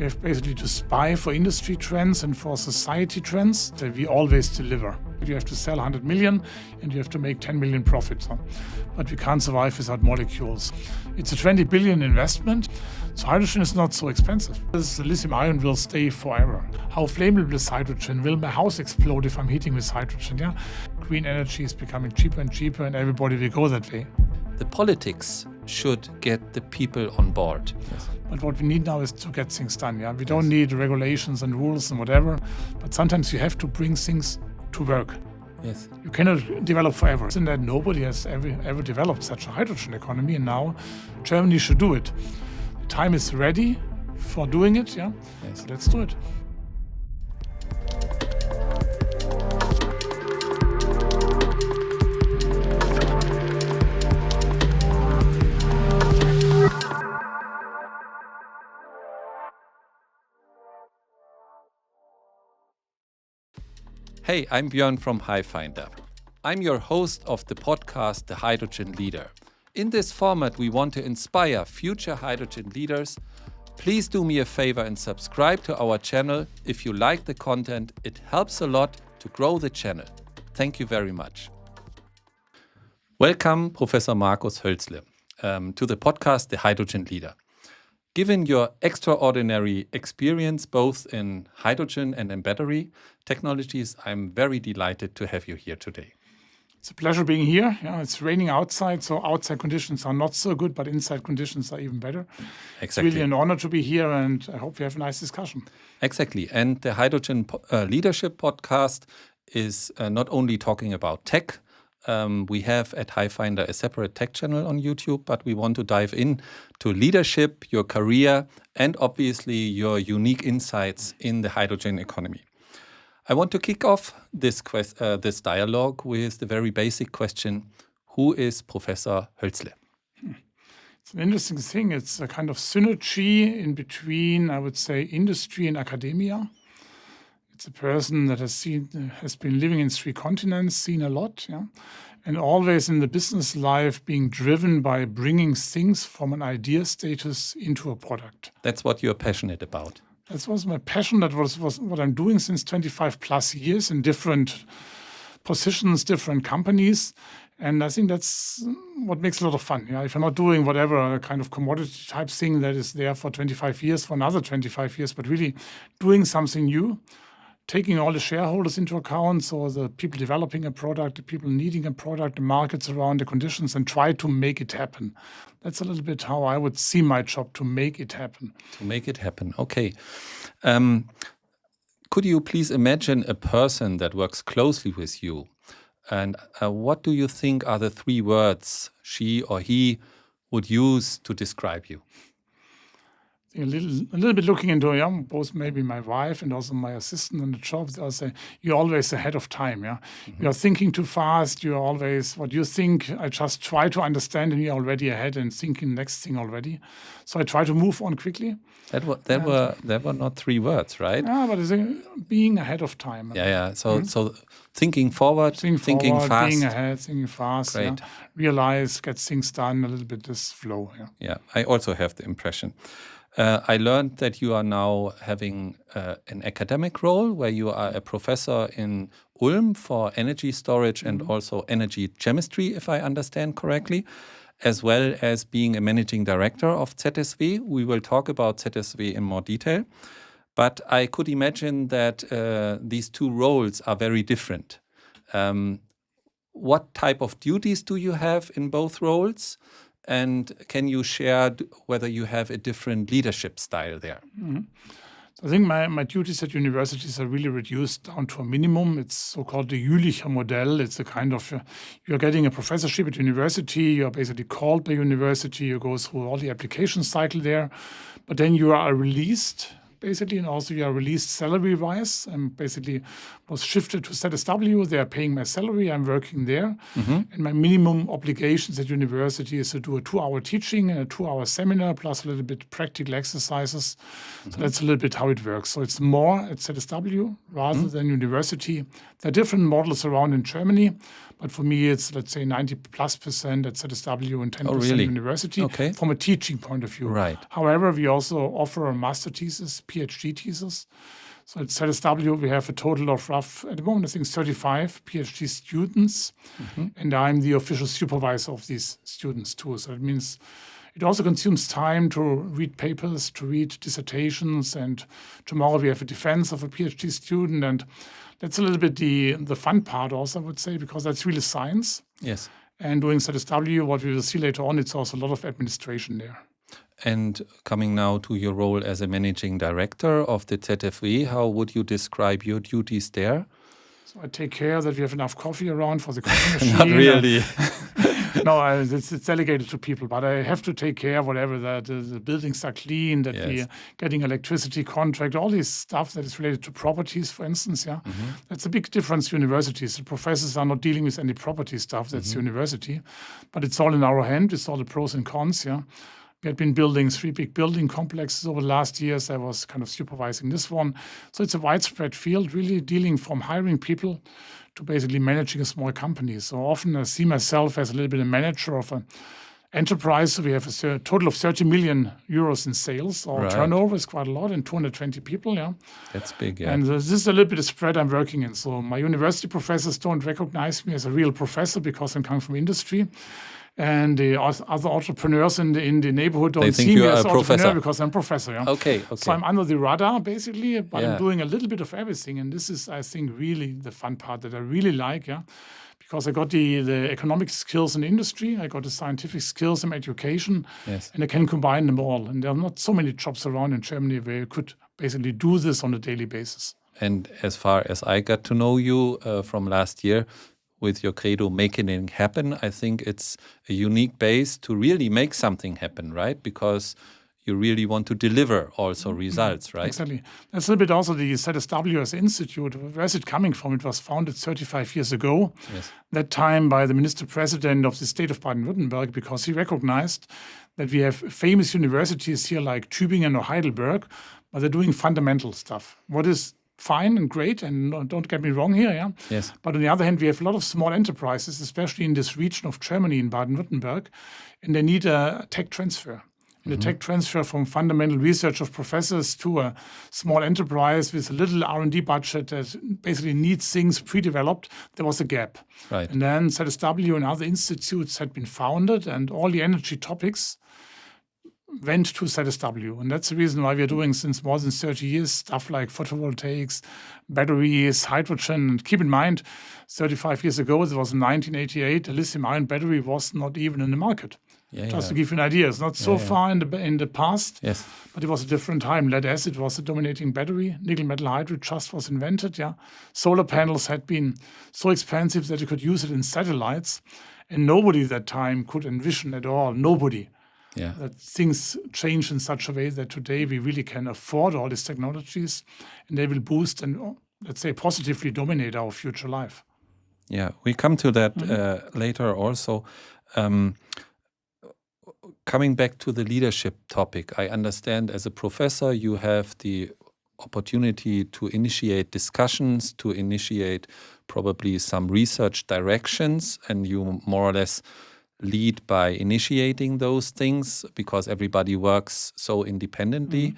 We have basically to spy for industry trends and for society trends that we always deliver. You have to sell 100 million and you have to make 10 million profit. But we can't survive without molecules. It's a 20 billion investment. So hydrogen is not so expensive. The lithium ion will stay forever. How flammable is hydrogen? Will my house explode if I'm heating with hydrogen? Yeah? Green energy is becoming cheaper and cheaper and everybody will go that way. The politics should get the people on board. Yes. But what we need now is to get things done. Yeah, we don't need regulations and rules and whatever. But sometimes you have to bring things to work. Yes. You cannot develop forever. Isn't that nobody has ever developed such a hydrogen economy, and now Germany should do it. The time is ready for doing it. Yeah. Yes. So let's do it. Hey, I'm Björn from Highfinder. I'm your host of the podcast, The Hydrogen Leader. In this format, we want to inspire future hydrogen leaders. Please do me a favor and subscribe to our channel. If you like the content, it helps a lot to grow the channel. Thank you very much. Welcome, Professor Markus Hölzle, to the podcast, The Hydrogen Leader. Given your extraordinary experience both in hydrogen and in battery technologies, I'm very delighted to have you here today. It's a pleasure being here. Yeah, it's raining outside, so outside conditions are not so good, but inside conditions are even better. Exactly. It's really an honor to be here, and I hope we have a nice discussion. Exactly. And the Hydrogen Leadership Podcast is not only talking about tech. We have at Highfinder a separate tech channel on YouTube, but we want to dive in to leadership, your career, and obviously your unique insights in the hydrogen economy. I want to kick off this dialogue with the very basic question: who is Professor Hölzle? It's an interesting thing. It's a kind of synergy in between, I would say, industry and academia. It's a person that has been living in 3 continents, seen a lot, yeah, and always in the business life being driven by bringing things from an idea status into a product. That's what you're passionate about. That was my passion. That was what I'm doing since 25 plus years in different positions, different companies. And I think that's what makes a lot of fun. Yeah? If you're not doing whatever kind of commodity type thing that is there for 25 years, for another 25 years, but really doing something new, taking all the shareholders into account, so the people developing a product, the people needing a product, the markets around, the conditions, and try to make it happen. That's a little bit how I would see my job, to make it happen. To make it happen, okay. Could you please imagine a person that works closely with you? And what do you think are the 3 words she or he would use to describe you? A little bit looking into both maybe my wife and also my assistant on the job. They'll say, you're always ahead of time. Yeah, mm-hmm. You're thinking too fast. You're always what you think. I just try to understand, and you're already ahead and thinking next thing already. So I try to move on quickly. That were not 3 words, right? Yeah, but it's being ahead of time. Yeah. So thinking forward, thinking fast, being ahead, thinking fast. Great. Yeah. Realize, get things done. A little bit this flow. Yeah. I also have the impression. I learned that you are now having an academic role where you are a professor in Ulm for energy storage and also energy chemistry, if I understand correctly, as well as being a managing director of ZSW. We will talk about ZSW in more detail. But I could imagine that these 2 roles are very different. What type of duties do you have in both roles? And can you share whether you have a different leadership style there? Mm-hmm. So I think my duties at universities are really reduced down to a minimum. It's so-called the Jülicher model. It's a kind of, you're getting a professorship at university, you're basically called by university, you go through all the application cycle there, but then you are released, basically, and also you are released salary-wise. And basically was shifted to ZSW. They are paying my salary. I'm working there. Mm-hmm. And my minimum obligations at university is to do a 2-hour teaching and a 2-hour seminar, plus a little bit practical exercises. Mm-hmm. So that's a little bit how it works. So it's more at ZSW rather than university. There are different models around in Germany. But for me, it's, let's say, 90+% at ZSW and 10% university from a teaching point of view. Right. However, we also offer a master thesis, PhD thesis. So at ZSW, we have a total of at the moment, I think 35 PhD students, and I'm the official supervisor of these students too. So it means it also consumes time to read papers, to read dissertations, and tomorrow we have a defense of a PhD student, and that's a little bit the fun part also, I would say, because that's really science. Yes. And doing ZSW, what we will see later on, it's also a lot of administration there. And coming now to your role as a managing director of the ZFW, how would you describe your duties there? So I take care that we have enough coffee around for the coffee machine. Not really. No, it's delegated to people, but I have to take care whatever that the buildings are clean, that we're getting electricity contract, all this stuff that is related to properties, for instance. Yeah, that's a big difference to universities. The professors are not dealing with any property stuff. That's university, but it's all in our hand. It's all the pros and cons. Yeah. We had been building 3 big building complexes over the last years. I was kind of supervising this one. So it's a widespread field, really dealing from hiring people to basically managing a small company. So often I see myself as a little bit a manager of an enterprise. So we have a total of 30 million euros in sales. Our turnover is quite a lot, and 220 people. Yeah, that's big. Yeah, and this is a little bit of spread I'm working in. So my university professors don't recognize me as a real professor because I'm coming from industry. And the other entrepreneurs in the neighborhood don't see me as an entrepreneur because I'm a professor. Yeah? Okay. So I'm under the radar, basically, but I'm doing a little bit of everything. And this is, I think, really the fun part that I really like, because I got the economic skills in industry, I got the scientific skills in education, and I can combine them all. And there are not so many jobs around in Germany where you could basically do this on a daily basis. And as far as I got to know you from last year, with your credo, making it happen, I think it's a unique base to really make something happen, right? Because you really want to deliver also results, right? Exactly. That's a little bit also the ZSW as institute. Where is it coming from? It was founded 35 years ago, that time by the Minister President of the state of Baden-Württemberg, because he recognized that we have famous universities here like Tübingen or Heidelberg, but they're doing fundamental stuff. What is fine and great, and don't get me wrong here, Yes. But on the other hand, we have a lot of small enterprises, especially in this region of Germany, in Baden-Württemberg, and they need a tech transfer. And the tech transfer from fundamental research of professors to a small enterprise with a little R&D budget that basically needs things pre-developed, there was a gap. Right. And then ZSW and other institutes had been founded, and all the energy topics went to ZSW. And that's the reason why we're doing, since more than 30 years, stuff like photovoltaics, batteries, hydrogen. And keep in mind, 35 years ago, it was in 1988, a lithium-ion battery was not even in the market. Just to give you an idea, it's not so far in the past, but it was a different time. Lead acid was the dominating battery. Nickel metal hydride just was invented. Solar panels had been so expensive that you could use it in satellites, and nobody at that time could envision at all. Nobody. That things change in such a way that today we really can afford all these technologies, and they will boost and, let's say, positively dominate our future life. Yeah, we come to that later also. Coming back to the leadership topic, I understand as a professor you have the opportunity to initiate discussions, to initiate probably some research directions, and you more or less lead by initiating those things because everybody works so independently.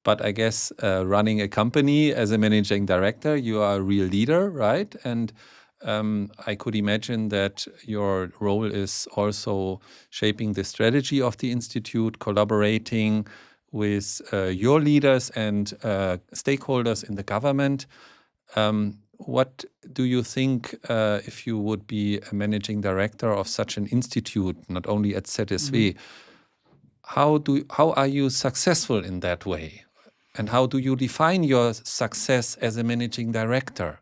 But I guess running a company as a managing director, you are a real leader, right? And I could imagine that your role is also shaping the strategy of the institute, collaborating with your leaders and stakeholders in the government. What do you think if you would be a managing director of such an institute, not only at ZSW? How are you successful in that way? And how do you define your success as a managing director?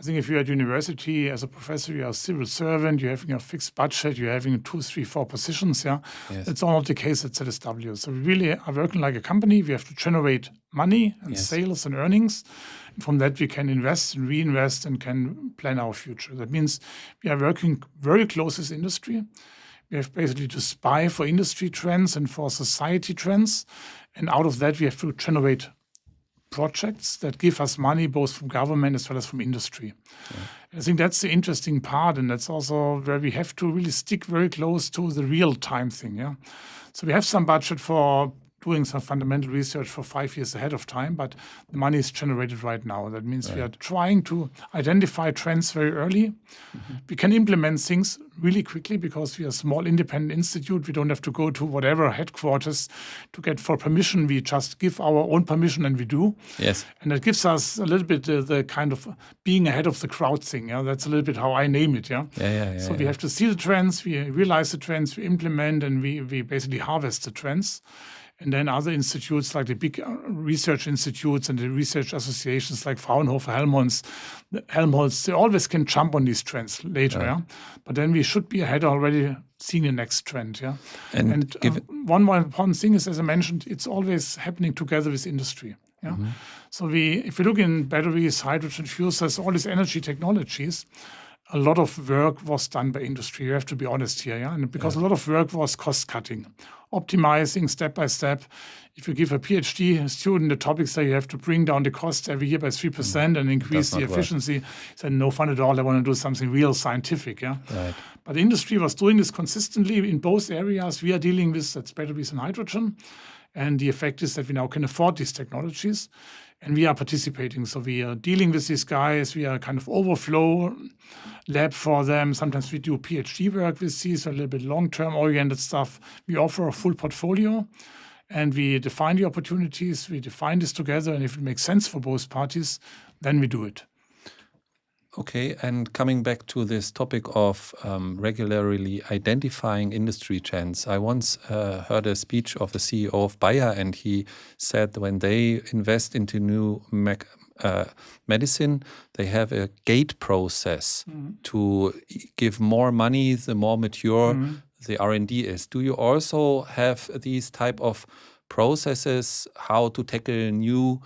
I think if you're at university as a professor, you're a civil servant, you're having a fixed budget, you're having 2, 3, 4 positions. That's all not the case at ZSW. So we really are working like a company. We have to generate money and sales and earnings. And from that, we can invest and reinvest and can plan our future. That means we are working very close with industry. We have basically to spy for industry trends and for society trends. And out of that, we have to generate projects that give us money both from government as well as from industry. I think that's the interesting part, and that's also where we have to really stick very close to the real-time thing. So we have some budget for doing some fundamental research for 5 years ahead of time, but the money is generated right now. That means we are trying to identify trends very early. We can implement things really quickly because we are a small independent institute. We don't have to go to whatever headquarters to get for permission. We just give our own permission and we do. Yes. And that gives us a little bit the kind of being ahead of the crowd thing. Yeah, that's a little bit how I name it. Yeah. So we have to see the trends, we realize the trends, we implement, and we basically harvest the trends. And then other institutes like the big research institutes and the research associations like Fraunhofer, Helmholtz, they always can jump on these trends later. Yeah? But then we should be ahead already seeing the next trend. Yeah. And one more important thing is, as I mentioned, it's always happening together with industry. Yeah. So if we look in batteries, hydrogen fuel cells, all these energy technologies, a lot of work was done by industry. You have to be honest here, yeah. And because a lot of work was cost cutting, optimizing step by step. If you give a PhD student the topics that you have to bring down the cost every year by 3% and increase the efficiency, it's no fun at all. I want to do something real scientific, yeah. Right. But the industry was doing this consistently in both areas. We are dealing with that's batteries and hydrogen. And the effect is that we now can afford these technologies and we are participating. So we are dealing with these guys. We are kind of overflow lab for them. Sometimes we do PhD work with these, a little bit long-term oriented stuff. We offer a full portfolio and we define the opportunities. We define this together. And if it makes sense for both parties, then we do it. Okay, and coming back to this topic of regularly identifying industry trends, I once heard a speech of the CEO of Bayer, and he said when they invest into new medicine, they have a gate process to give more money the more mature the R&D is. Do you also have these type of processes, how to tackle new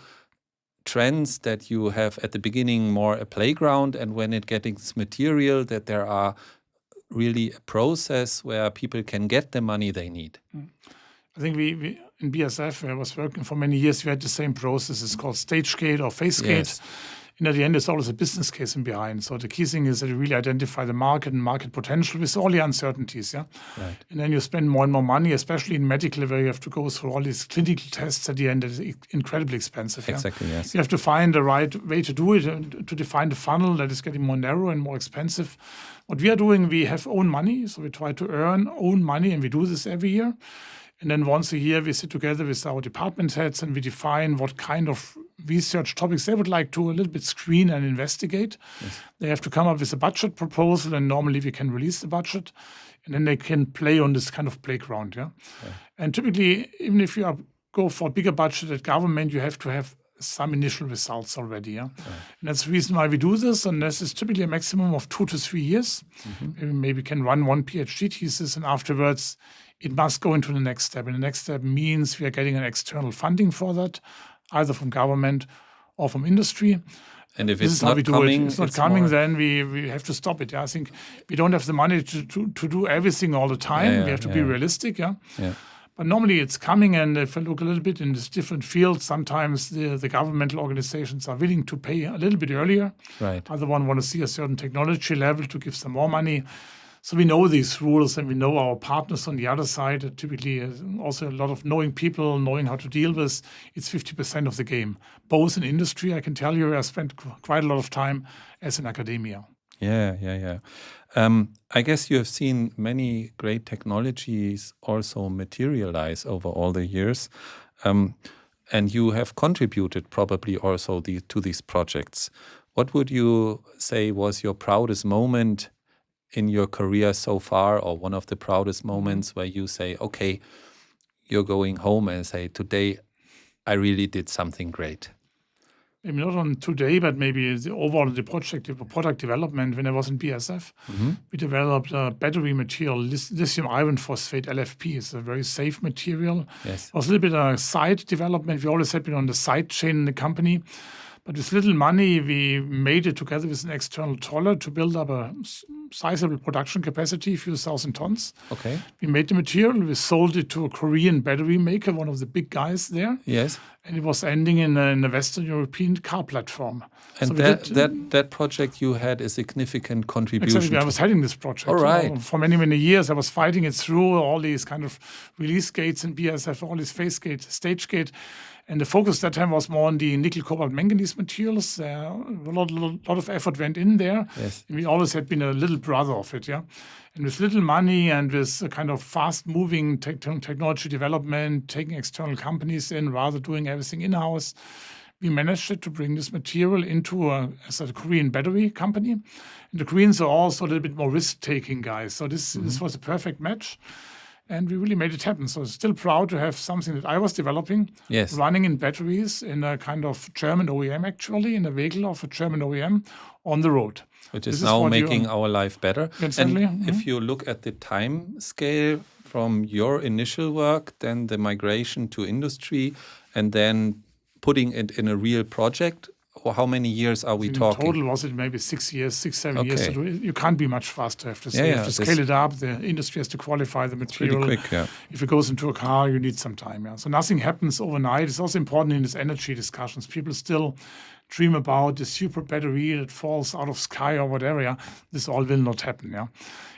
trends, that you have at the beginning more a playground, and when it gets material that there are really a process where people can get the money they need? I think we in BASF, I was working for many years, we had the same process. It's called stage gate or phase gate. And at the end, there's always a business case in behind. So the key thing is that you really identify the market and market potential with all the uncertainties. Yeah. Right. And then you spend more and more money, especially in medical, where you have to go through all these clinical tests at the end. That is incredibly expensive. Exactly. Yeah? Yes. You have to find the right way to do it, to define the funnel that is getting more narrow and more expensive. What we are doing, we have own money, so we try to earn own money, and we do this every year. And then once a year, we sit together with our department heads and we define what kind of research topics they would like to a little bit screen and investigate. Yes. They have to come up with a budget proposal, and normally we can release the budget. And then they can play on this kind of playground. Yeah. And typically, even if you go for a bigger budget at government, you have to have some initial results already. Yeah. And that's the reason why we do this. And this is typically a maximum of 2 to 3 years. Maybe can run one PhD thesis, and afterwards it must go into the next step. And the next step means we are getting an external funding for that, either from government or from industry. And if it's not coming, it's not coming, then we have to stop it. Yeah? I think we don't have the money to do everything all the time. We have to be realistic. Yeah. But normally it's coming, and if I look a little bit in this different fields, sometimes the governmental organizations are willing to pay a little bit earlier. Right. Other one want to see a certain technology level to give them more money. So we know these rules, and we know our partners on the other side. Typically, also a lot of knowing people, knowing how to deal with. It's 50% of the game. Both in industry, I can tell you, I spent quite a lot of time as in academia. Yeah. I guess you have seen many great technologies also materialize over all the years. And you have contributed probably also to these projects. What would you say was your proudest moment in your career so far, or one of the proudest moments where you say, okay, you're going home and say, today I really did something great? Maybe not on today, but maybe the product development. When I was in BASF, we developed a battery material, lithium iron phosphate, LFP. It's a very safe material. Yes. It was a little bit of a side development. We always had been on the side chain in the company. But with little money, we made it together with an external trawler to build up a sizable production capacity, a few thousand tons. Okay. We made the material, we sold it to a Korean battery maker, one of the big guys there. Yes. And it was ending in a Western European car platform. And So that project you had a significant contribution. Exactly, I was heading this project. All right. For many, many years, I was fighting it through all these kind of release gates and BASF, all these phase gate, stage gate. And the focus that time was more on the nickel, cobalt, manganese materials. A lot of effort went in there. Yes. And we always had been a little brother of it, yeah. And with little money and with a kind of fast-moving technology development, taking external companies in rather doing everything in-house, we managed to bring this material into as a Korean battery company. And the Koreans are also a little bit more risk-taking guys. So this was a perfect match. And we really made it happen. So still proud to have something that I was developing, Yes. running in batteries in a kind of German OEM, actually, in a vehicle of a German OEM on the road. Which This is is now what you- making our life better. Exactly. And if you look at the time scale from your initial work, then the migration to industry, and then putting it in a real project, or how many years are we In talking? total, was it maybe 6 years, 7 years to Okay. do it? You can't be much faster, I have to say. Yeah, You yeah, have to this- scale it up. The industry has to qualify the Pretty material. quick, yeah. If it goes into a car, you need some time. Yeah. So nothing happens overnight. It's also important in these energy discussions. People still dream about the super battery that falls out of sky or whatever. Yeah. This all will not happen. Yeah.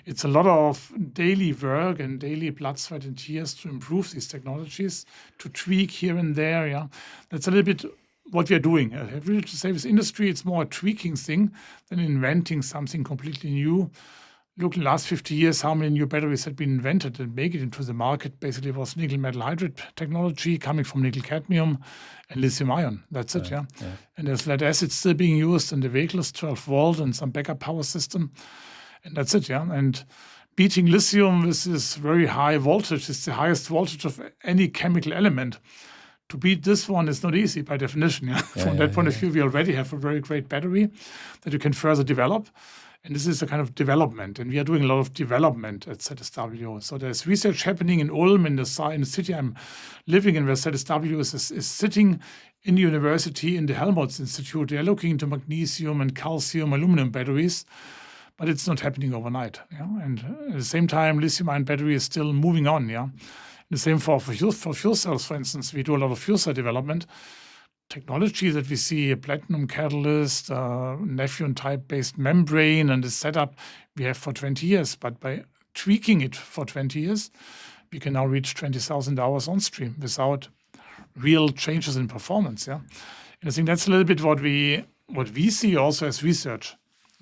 It's a lot of daily work and daily blood, sweat, and tears to improve these technologies, to tweak here and there. Yeah. That's a little bit what we are doing. I have really to say with industry, it's more a tweaking thing than inventing something completely new. Look, in the last 50 years, how many new batteries had been invented and make it into the market. Basically, it was nickel metal hydride technology coming from nickel cadmium and lithium ion. That's it, yeah. And there's lead acid still being used in the vehicles, 12 volt and some backup power system. And that's it, yeah. And beating lithium with this very high voltage is the highest voltage of any chemical element. To beat this one is not easy by definition. Yeah? From that point of view, we already have a very great battery that you can further develop. And this is a kind of development. And we are doing a lot of development at ZSW. So there's research happening in Ulm, in the city I'm living in, where ZSW is sitting in the university, in the Helmholtz Institute. They're looking into magnesium and calcium, aluminum batteries. But it's not happening overnight. Yeah? And at the same time, lithium-ion battery is still moving on. Yeah. The same for fuel cells, for instance. We do a lot of fuel cell development. Technology that we see, a platinum catalyst, Neptune type-based membrane, and the setup we have for 20 years. But by tweaking it for 20 years, we can now reach 20,000 hours on stream without real changes in performance. Yeah, and I think that's a little bit what we see also as research.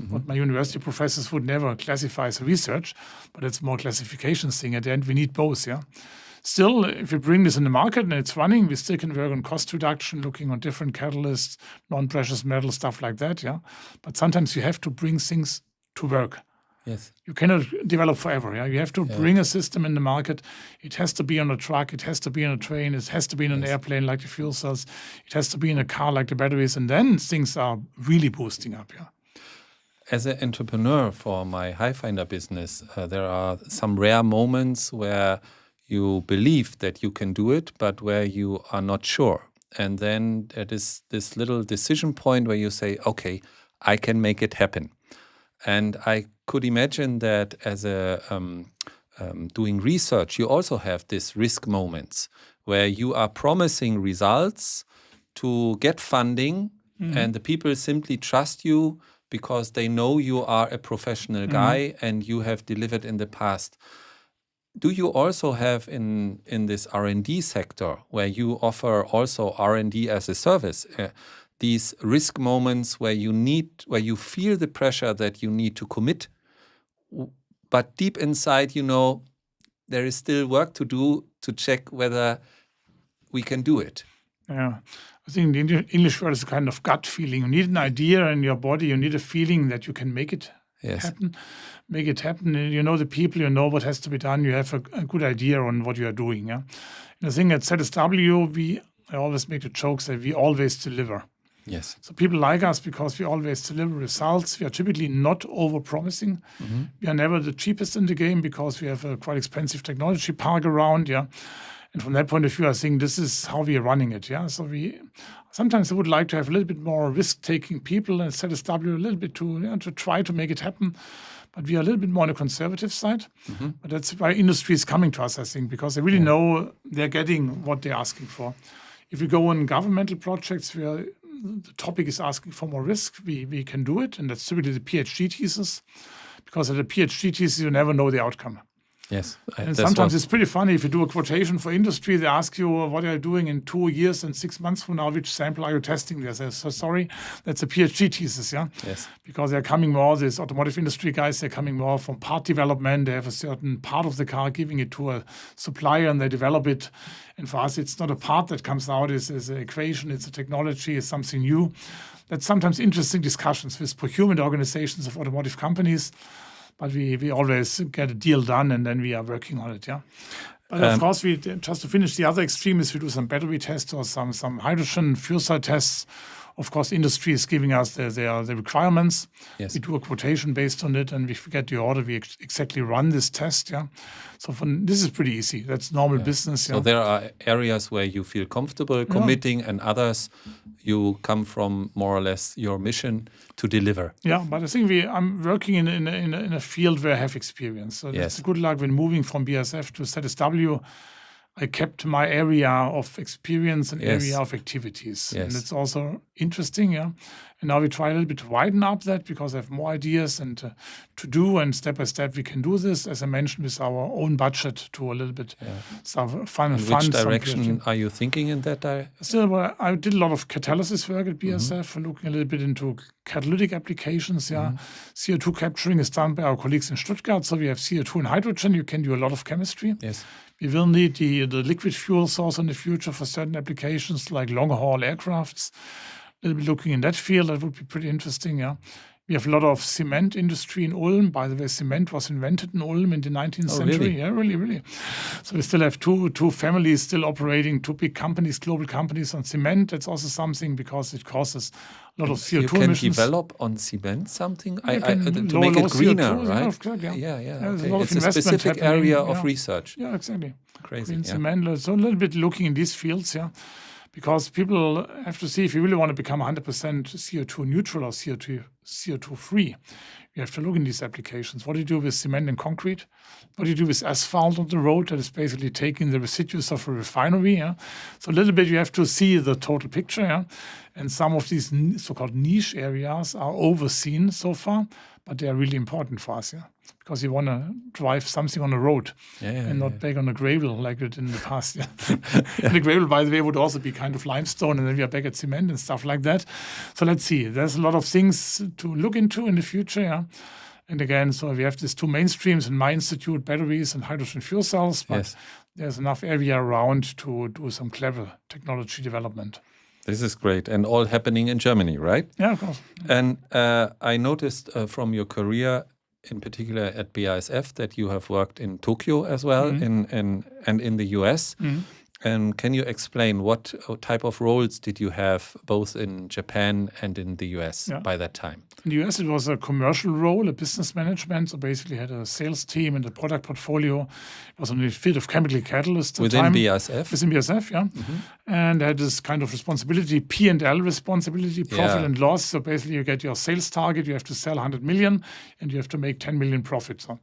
What my university professors would never classify as research, but it's more classification thing. At the end, we need both. Yeah. Still, if we bring this in the market and it's running, we still can work on cost reduction, looking on different catalysts, non-precious metals, stuff like that. Yeah. But sometimes you have to bring things to work. Yes. You cannot develop forever. Yeah. You have to bring a system in the market. It has to be on a truck. It has to be on a train. It has to be in an airplane like the fuel cells. It has to be in a car like the batteries. And then things are really boosting up. Yeah. As an entrepreneur for my Highfinder business, there are some rare moments where you believe that you can do it, but where you are not sure. And then there is this little decision point where you say, okay, I can make it happen. And I could imagine that as a doing research, you also have these risk moments where you are promising results to get funding, and the people simply trust you because they know you are a professional guy and you have delivered in the past. Do you also have in this R&D sector, where you offer also R&D as a service, these risk moments where you feel the pressure that you need to commit, but deep inside, you know, there is still work to do to check whether we can do it? Yeah. I think the English word is a kind of gut feeling. You need an idea in your body. You need a feeling that you can make it happen. Make it happen. You know the people. You know what has to be done. You have a good idea on what you are doing. Yeah. And I think at ZSW, I always make the jokes that we always deliver. Yes. So people like us because we always deliver results. We are typically not over-promising. We are never the cheapest in the game because we have a quite expensive technology park around. Yeah. And from that point of view, I think this is how we are running it. Yeah. So we sometimes I would like to have a little bit more risk-taking people and set ZSW a little bit to try to make it happen. But we are a little bit more on the conservative side. But that's why industry is coming to us, I think, because they really know they're getting what they're asking for. If we go on governmental projects where the topic is asking for more risk, we can do it. And that's typically the PhD thesis, because at a PhD thesis, you never know the outcome. Yes. And sometimes it's pretty funny. If you do a quotation for industry, they ask you, what are you doing in 2 years and 6 months from now? Which sample are you testing? They say, so sorry, that's a PhD thesis, yeah? Yes. Because they're coming more, these automotive industry guys, they're coming more from part development. They have a certain part of the car, giving it to a supplier, and they develop it. And for us, it's not a part that comes out, it's an equation, it's a technology, it's something new. That's sometimes interesting discussions with procurement organizations of automotive companies. But we always get a deal done, and then we are working on it, yeah. But of course, we just to finish the other extreme is we do some battery tests or some hydrogen fuel cell tests. Of course, industry is giving us the requirements. Yes. We do a quotation based on it, and we get the order. We exactly run this test, yeah. So this is pretty easy. That's normal business. Yeah. So there are areas where you feel comfortable committing, and others you come from more or less your mission to deliver. Yeah, but I think I'm working in a field where I have experience. So that's good luck when moving from BASF to ZSW. I kept my area of experience and area of activities. Yes. And it's also interesting, yeah. And now we try a little bit to widen up that, because I have more ideas and to do, and step by step we can do this, as I mentioned, with our own budget to a little bit fun. Which direction are you thinking in that direction? Still, I did a lot of catalysis work at BASF, looking a little bit into catalytic applications. Yeah, CO2 capturing is done by our colleagues in Stuttgart. So we have CO2 and hydrogen. You can do a lot of chemistry. Yes. We will need the liquid fuel source in the future for certain applications like long-haul aircrafts. A little bit looking in that field, that would be pretty interesting, yeah. We have a lot of cement industry in Ulm. By the way, cement was invented in Ulm in the 19th century. Really? Yeah, really. So we still have two families still operating, two big companies, global companies on cement. That's also something, because it causes a lot of CO2 you can emissions. develop on cement something to low make it greener, CO2, right? Yeah. Okay. A lot of It's a specific investment happening, area of research. Yeah, exactly. Crazy. Green cement. So a little bit looking in these fields, yeah. Because people have to see, if you really want to become 100% CO2 neutral or CO2 free, you have to look in these applications. What do you do with cement and concrete? What do you do with asphalt on the road that is basically taking the residues of a refinery? Yeah? So a little bit you have to see the total picture. Yeah? And some of these so-called niche areas are overseen so far, but they are really important for us. Yeah? Because you want to drive something on the road and not back on the gravel like it in the past. Yeah. And the gravel, by the way, would also be kind of limestone, and then we are back at cement and stuff like that. So let's see. There's a lot of things to look into in the future. Yeah. And again, so we have these two mainstreams in my institute, batteries and hydrogen fuel cells, but there's enough area around to do some clever technology development. This is great, and all happening in Germany, right? Yeah, of course. And I noticed from your career, in particular at BASF, that you have worked in Tokyo as well, and in the US. And can you explain what type of roles did you have both in Japan and in the US by that time? In the US, it was a commercial role, a business management. So basically had a sales team and a product portfolio. It was on the field of chemical catalysts. Within BASF? Within BASF, yeah. And had this kind of responsibility, P&L responsibility, profit and loss. So basically you get your sales target, you have to sell 100 million and you have to make 10 million profit. So,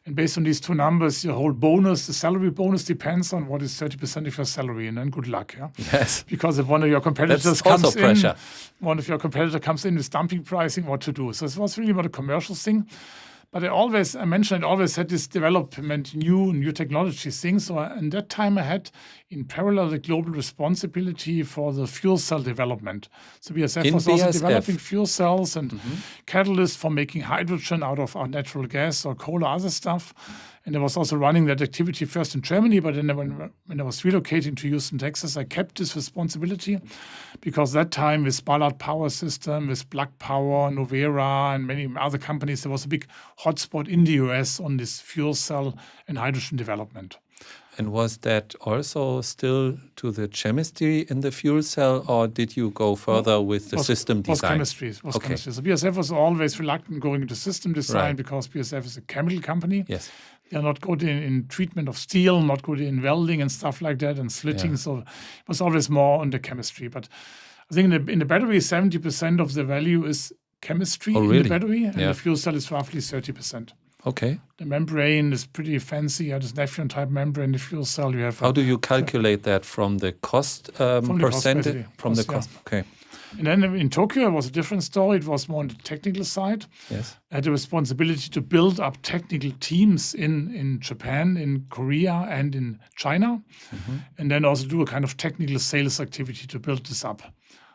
and based on these two numbers, your whole bonus, the salary bonus depends on what is 30% of your salary, and then good luck. Yeah? Yes. Because if one of your competitors comes in, one of your competitor comes in with dumping pricing, what to do. So it was really about a commercial thing. But I mentioned, I always had this development, new technology thing. So in that time I had in parallel the global responsibility for the fuel cell development. So BASF was also developing fuel cells and catalysts for making hydrogen out of our natural gas or coal or other stuff. And I was also running that activity first in Germany, but then when I was relocating to Houston, Texas, I kept this responsibility because that time with Ballard Power System, with Plug Power, Novera, and many other companies, there was a big hotspot in the US on this fuel cell and hydrogen development. And was that also still to the chemistry in the fuel cell, or did you go further with the system design? Chemistry. So BASF was always reluctant going into system design because BASF is a chemical company. Yes. They are not good in treatment of steel, not good in welding and stuff like that and slitting. Yeah. So it was always more on the chemistry. But I think in the battery, 70% of the value is chemistry Oh, in really? the battery, and Yeah. the fuel cell is roughly 30%. Okay. The membrane is pretty fancy. This Nafion type membrane. The fuel cell, you have How do you calculate that from the cost the cost, percentage? basically. From the Cost, cost. Okay. And then in Tokyo, it was a different story. It was more on the technical side. Yes. I had the responsibility to build up technical teams in Japan, in Korea, and in China, and then also do a kind of technical sales activity to build this up,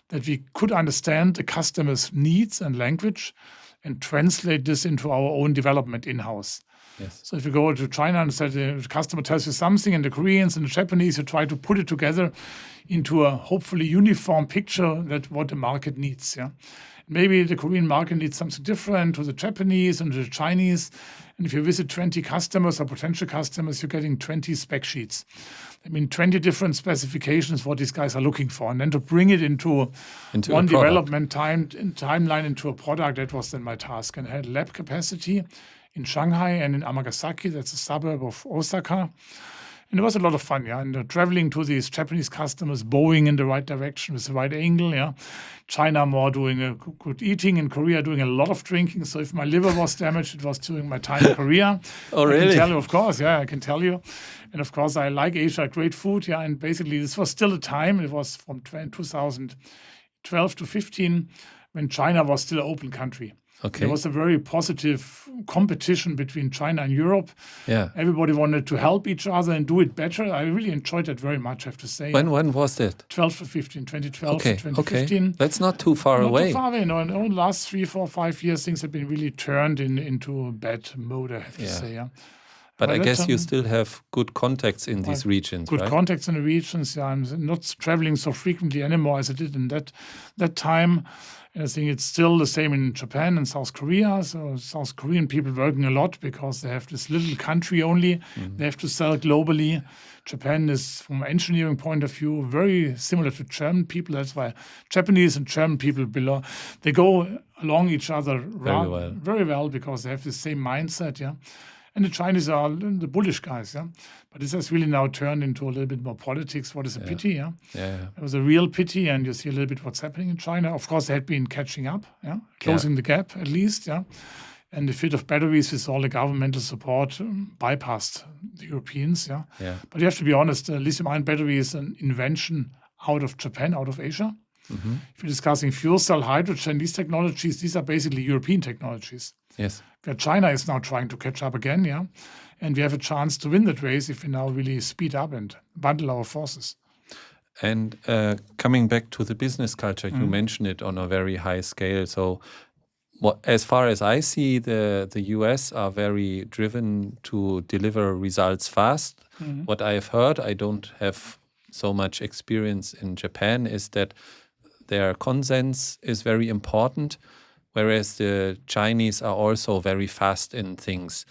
that we could understand the customer's needs and language and translate this into our own development in-house. Yes. So if you go to China and say the customer tells you something, and the Koreans and the Japanese, you try to put it together into a hopefully uniform picture that what the market needs. Yeah, maybe the Korean market needs something different to the Japanese and the Chinese. And if you visit 20 customers or potential customers, you're getting 20 spec sheets. I mean, 20 different specifications what these guys are looking for, and then to bring it into Into a one product. development timeline into a product. That was then my task, and I had lab capacity in Shanghai and in Amagasaki, that's a suburb of Osaka. And it was a lot of fun, yeah. And traveling to these Japanese customers, bowing in the right direction with the right angle, yeah. China more doing a good eating, in Korea doing a lot of drinking. So if my liver was damaged, it was during my time in Korea. Oh, I really? can tell you, of course, yeah, I can tell you. And of course, I like Asia, great food, yeah. And basically, this was still a time, it was from 2012 to 15, when China was still an open country. Okay. There was a very positive competition between China and Europe. Yeah. Everybody wanted to help each other and do it better. I really enjoyed that very much, I have to say. When was that? 12 to 15, 2012 Okay. to 2015. Okay. That's not too far Not away. too far away. No, in the last 3, 4, 5 years, things have been really turned into a bad mode, I have to Yeah. say. Yeah. But I that guess you time- still have good contacts in these regions, Good right? contacts in the regions. Yeah, I'm not traveling so frequently anymore as I did in that time. And I think it's still the same in Japan and South Korea. So South Korean people working a lot because they have this little country only. They have to sell globally. Japan is, from an engineering point of view, very similar to German people. That's why Japanese and German people belong. They go along each other very well because they have the same mindset. Yeah. And the Chinese are the bullish guys, yeah. But this has really now turned into a little bit more politics. What is a pity, yeah? Yeah. It was a real pity, and you see a little bit what's happening in China. Of course, they had been catching up, yeah, closing the gap at least, yeah. And the fit of batteries with all the governmental support bypassed the Europeans, yeah. Yeah. But you have to be honest, lithium-ion battery is an invention out of Japan, out of Asia. If you're discussing fuel cell, hydrogen, these technologies, these are basically European technologies. Yes. Where China is now trying to catch up again, yeah. And we have a chance to win that race if we now really speed up and bundle our forces. And coming back to the business culture, you mentioned it on a very high scale. So as far as I see, the US are very driven to deliver results fast. What I have heard, I don't have so much experience in Japan, is that their consens is very important, whereas the Chinese are also very fast in things.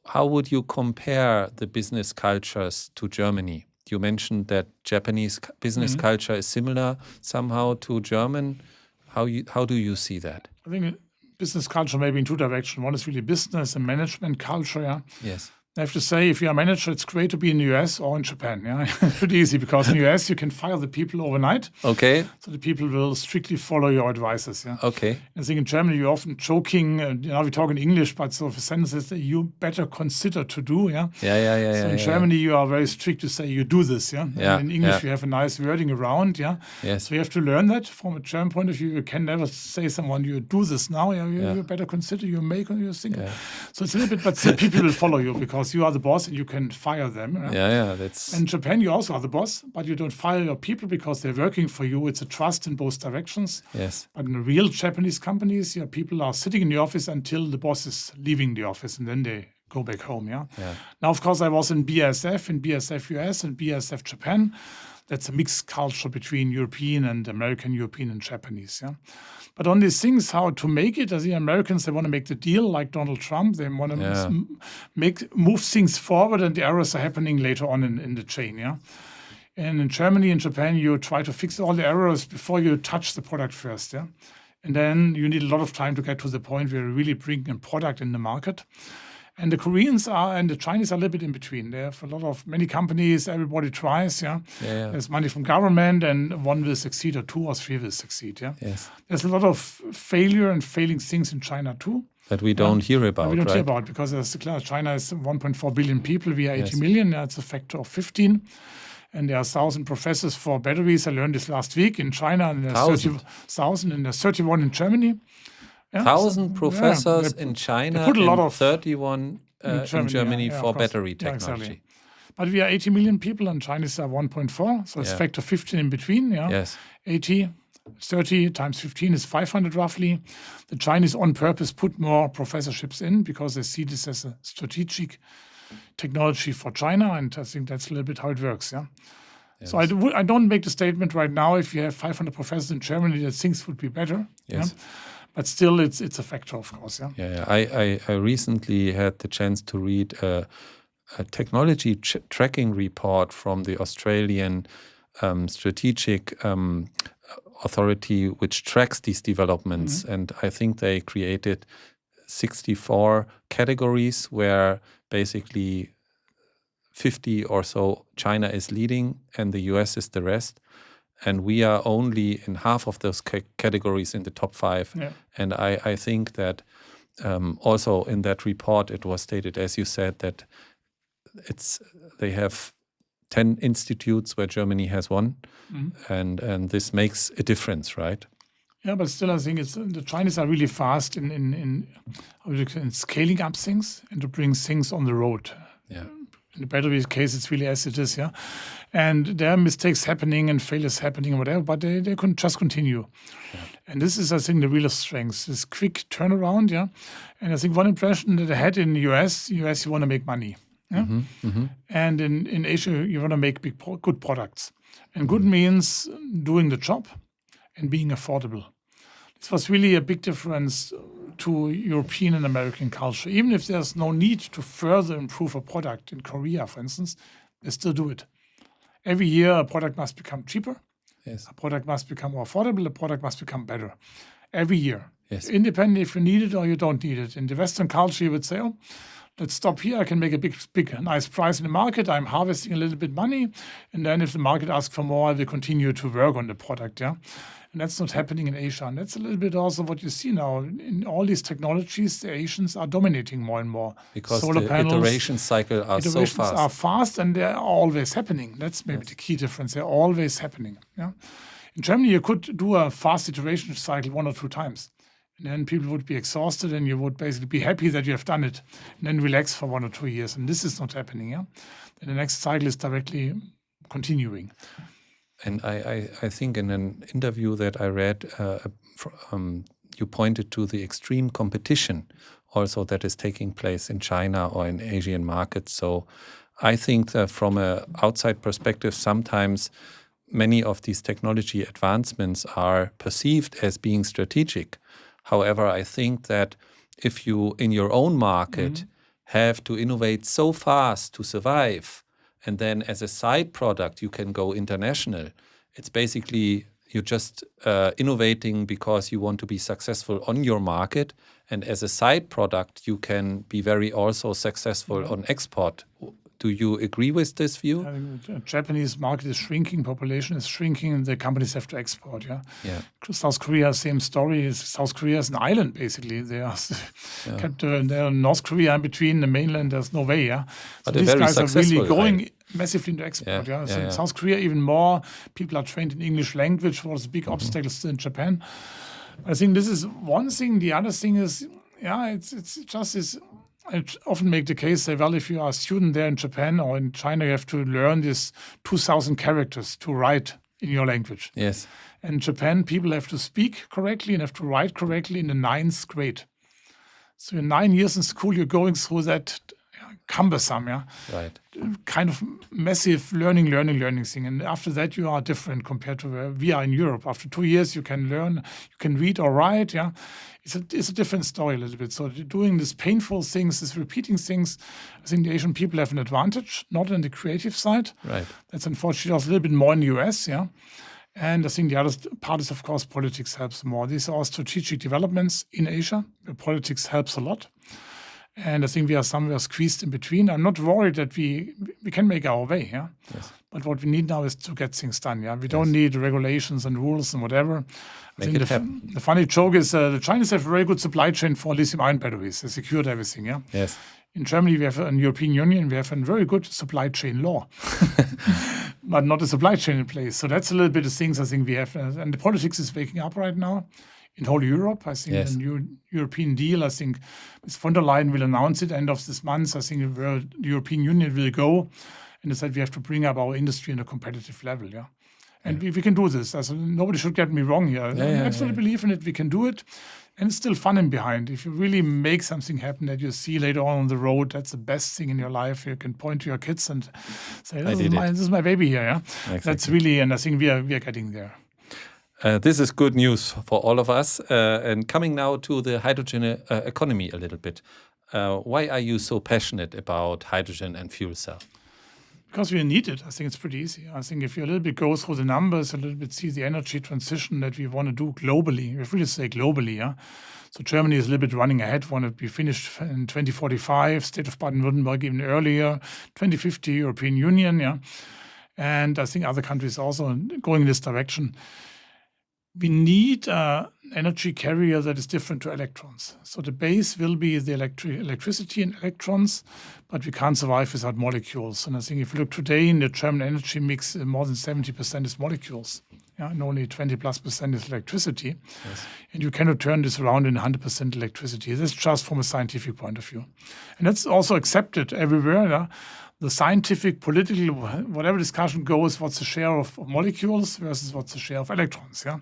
How would you compare the business cultures to Germany? You mentioned that Japanese business culture is similar somehow to German. How do you see that? I think business culture maybe in two directions. One is really business and management culture, yeah. Yes. I have to say, if you're a manager, it's great to be in the US or in Japan. Yeah, pretty easy because in the US you can fire the people overnight, Okay. so the people will strictly follow your advices. Yeah. Okay. I think in Germany you're often joking. We talk in English, but so for sentences that you better consider to do. Yeah. Yeah. So in Germany you are very strict to say you do this. Yeah. Yeah, And in English yeah. you have a nice wording around. Yeah. Yes. So you have to learn that from a German point of view. You can never say someone you do this now. Yeah. You better consider. You make or you think. So it's a little bit, but still people will follow you because you are the boss and you can fire them. Yeah. That's In Japan, you also are the boss, but you don't fire your people because they're working for you. It's a trust in both directions. yes. But in real Japanese companies, your people are sitting in the office until the boss is leaving the office, and then they go back home. Yeah. Now, of course, I was in BASF US, and BASF Japan. That's a mixed culture between European and American, European and Japanese. Yeah. But on these things, how to make it, as the Americans, they want to make the deal like Donald Trump. They want to move things forward, and the errors are happening later on in the chain. Yeah. And in Germany and Japan, you try to fix all the errors before you touch the product first. Yeah. And then you need a lot of time to get to the point where you really bring a product in the market. And the Koreans and the Chinese are a little bit in between. They have many companies, everybody tries, There's money from government, and one will succeed, or 2 or 3 will succeed, Yes. There's a lot of failure and failing things in China too. That we don't hear about, We don't right? hear about, because China is 1.4 billion people. We are 80 Yes. million. That's a factor of 15. And there are 1,000 professors for batteries. I learned this last week in China. And there's 30,000, and there's 31 in Germany. 1,000 professors in China, put a lot and of 31 in Germany of for course. battery technology. Exactly. But we are 80 million people, and Chinese are 1.4, so it's factor 15 in between. Yes. 80, 30 times 15 is 500 roughly. The Chinese on purpose put more professorships in because they see this as a strategic technology for China, and I think that's a little bit how it works. Yes. So I don't make the statement right now, if you have 500 professors in Germany, that things would be better. Yes. But still, it's a factor, of course. I recently had the chance to read a technology tracking report from the Australian strategic authority, which tracks these developments. And I think they created 64 categories where basically 50 or so China is leading and the US is the rest. And we are only in half of those categories in the top 5. Yeah. And I think that also in that report, it was stated, as you said, that they have 10 institutes where Germany has 1. And this makes a difference, right? Yeah, but still, I think the Chinese are really fast in scaling up things and to bring things on the road. Yeah. In the battery case, it's really as it is, And there are mistakes happening and failures happening and whatever, but they couldn't just continue. Yeah. And this is, I think, the real strength, this quick turnaround, And I think one impression that I had in the US, you want to make money. And in Asia, you want to make good products. And good means doing the job and being affordable. This was really a big difference to European and American culture. Even if there's no need to further improve a product in Korea, for instance, they still do it. Every year, a product must become cheaper. Yes. A product must become more affordable. A product must become better. Every year. Yes. Independent if you need it or you don't need it. In the Western culture, you would say, oh, let's stop here. I can make a big, nice price in the market. I'm harvesting a little bit money. And then if the market asks for more, I will continue to work on the product, And that's not happening in Asia. And that's a little bit also what you see now. In all these technologies, the Asians are dominating more and more. Because solar the panels, iteration cycle are so fast. Are fast, and they're always happening. That's maybe the key difference. They're always happening. In Germany, you could do a fast iteration cycle 1 or 2 times. And then people would be exhausted, and you would basically be happy that you have done it, and then relax for 1 or 2 years. And this is not happening. Then the next cycle is directly continuing. And I think in an interview that I read, you pointed to the extreme competition also that is taking place in China or in Asian markets. So I think that from an outside perspective, sometimes many of these technology advancements are perceived as being strategic. However, I think that if you, in your own market, have to innovate so fast to survive, and then as a side product, you can go international. It's basically you're just innovating because you want to be successful on your market. And as a side product, you can be very also successful on export. Do you agree with this view? I think the Japanese market is shrinking, population is shrinking, and the companies have to export. South Korea, same story. South Korea is an island, basically. They are kept there. North Korea in between the mainland. There's no way. So but these guys are really going right? massively into export. So in South Korea, even more people are trained in English language, was a big obstacle still in Japan. I think this is one thing. The other thing is, it's just this. I often make the case, say, well, if you are a student there in Japan or in China, you have to learn this 2,000 characters to write in your language. Yes. And in Japan, people have to speak correctly and have to write correctly in the 9th grade. So in 9 years in school, you're going through that cumbersome, right, kind of massive learning thing. And after that, you are different compared to where we are in Europe. After 2 years, you can learn, you can read or write, It's a different story a little bit. So doing these painful things, these repeating things, I think the Asian people have an advantage, not on the creative side. Right. That's unfortunately also a little bit more in the US, And I think the other part is, of course, politics helps more. These are all strategic developments in Asia. Politics helps a lot. And I think we are somewhere squeezed in between. I'm not worried that we can make our way, yeah. Yes. But what we need now is to get things done, yeah. We don't Yes. need regulations and rules and whatever. I Make think it happen. the funny joke is the Chinese have a very good supply chain for lithium-ion batteries. They secured everything, yeah. Yes. In Germany, we have an European Union, we have a very good supply chain law, but not a supply chain in place. So that's a little bit of things I think we have. And the politics is waking up right now in whole Europe. I think Yes. the new European deal, I think Ms. von der Leyen will announce it end of this month. I think where the European Union will go. And they said we have to bring up our industry in a competitive level, yeah. And we can do this. Nobody should get me wrong here. I absolutely believe in it. We can do it. And it's still fun in behind. If you really make something happen that you see later on the road, that's the best thing in your life. You can point to your kids and say, this is my baby here. Yeah? Exactly. That's really, and I think we are getting there. This is good news for all of us. And coming now to the hydrogen economy a little bit. Why are you so passionate about hydrogen and fuel cell? Because we need it. I think it's pretty easy. I think if you a little bit go through the numbers, a little bit see the energy transition that we want to do globally, we really say globally, yeah. So Germany is a little bit running ahead, want to be finished in 2045, state of Baden-Württemberg even earlier, 2050 European Union, yeah. And I think other countries also going in this direction. We need an energy carrier that is different to electrons. So the base will be the electricity and electrons, but we can't survive without molecules. And I think if you look today in the German energy mix, more than 70% is molecules, yeah, and only 20+% is electricity. Yes. And you cannot turn this around in 100% electricity. That's just from a scientific point of view. And that's also accepted everywhere. Yeah? The scientific, political, whatever discussion goes, what's the share of molecules versus what's the share of electrons, yeah?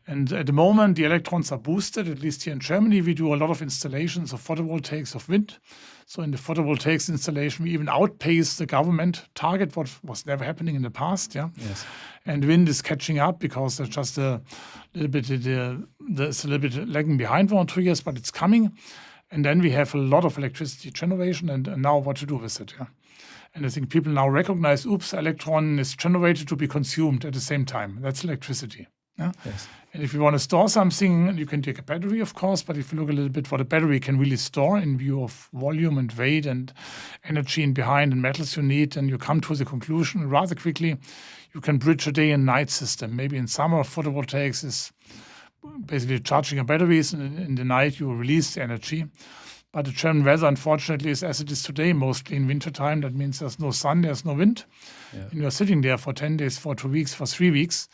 And at the moment, the electrons are boosted, at least here in Germany. We do a lot of installations of photovoltaics of wind. So in the photovoltaics installation, we even outpace the government target, what was never happening in the past, yeah? Yes. And wind is catching up because there's just a little bit, there's a little bit lagging behind 1 or 2 years, but it's coming. And then we have a lot of electricity generation and now what to do with it, yeah? And I think people now recognize, oops, electron is generated to be consumed at the same time. That's electricity. Yeah? Yes. And if you want to store something, you can take a battery, of course, but if you look a little bit what a battery can really store in view of volume and weight and energy in behind and metals you need, then you come to the conclusion rather quickly, you can bridge a day and night system. Maybe in summer, photovoltaics is basically charging your batteries, and in the night you release the energy. But the German weather, unfortunately, is as it is today, mostly in wintertime. That means there's no sun, there's no wind. Yeah. And you're sitting there for 10 days, for 2 weeks, for 3 weeks,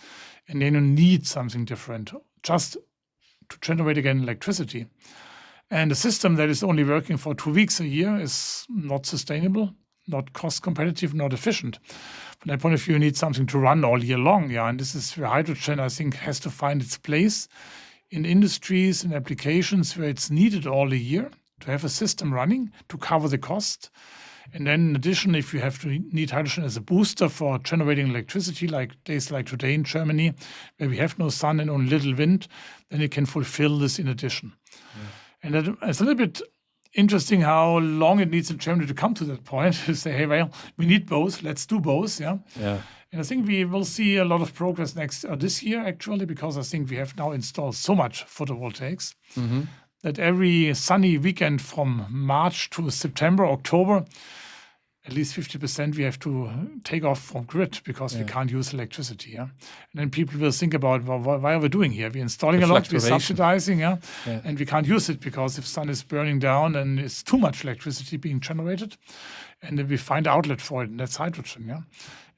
and then you need something different just to generate again electricity. And a system that is only working for 2 weeks a year is not sustainable, not cost competitive, not efficient. From that point of view, you need something to run all year long. Yeah, and this is where hydrogen, I think, has to find its place in industries and applications where it's needed all the year, to have a system running to cover the cost. And then in addition, if you have to need hydrogen as a booster for generating electricity, like days like today in Germany, where we have no sun and only little wind, then you can fulfill this in addition. Yeah. And it's a little bit interesting how long it needs in Germany to come to that point, to say, hey, well, we need both, let's do both, yeah. And I think we will see a lot of progress this year, actually, because I think we have now installed so much photovoltaics. Mm-hmm. That every sunny weekend from March to September, October, at least 50% we have to take off from grid because we can't use electricity. Yeah? And then people will think about, well, why are we doing here? We're installing a lot, we're subsidizing, and we can't use it because if sun is burning down and it's too much electricity being generated, and then we find an outlet for it, and that's hydrogen. Yeah?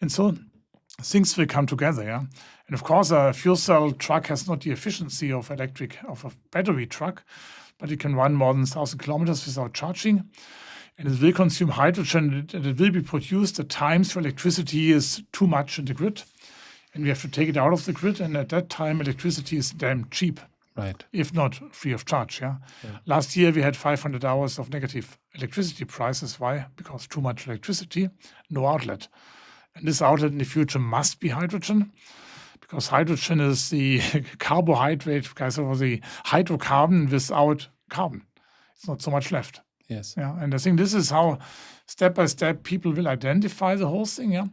And so things will come together. Yeah? And of course, a fuel cell truck has not the efficiency of a battery truck, but it can run more than 1,000 kilometers without charging. And it will consume hydrogen, and it will be produced at times where electricity is too much in the grid. And we have to take it out of the grid. And at that time, electricity is damn cheap. Right. If not free of charge. Yeah? Last year, we had 500 hours of negative electricity prices. Why? Because too much electricity, no outlet. And this outlet in the future must be hydrogen, because hydrogen is the carbohydrate, or the hydrocarbon without carbon. It's not so much left. Yes. Yeah, and I think this is how step by step people will identify the whole thing. Yeah,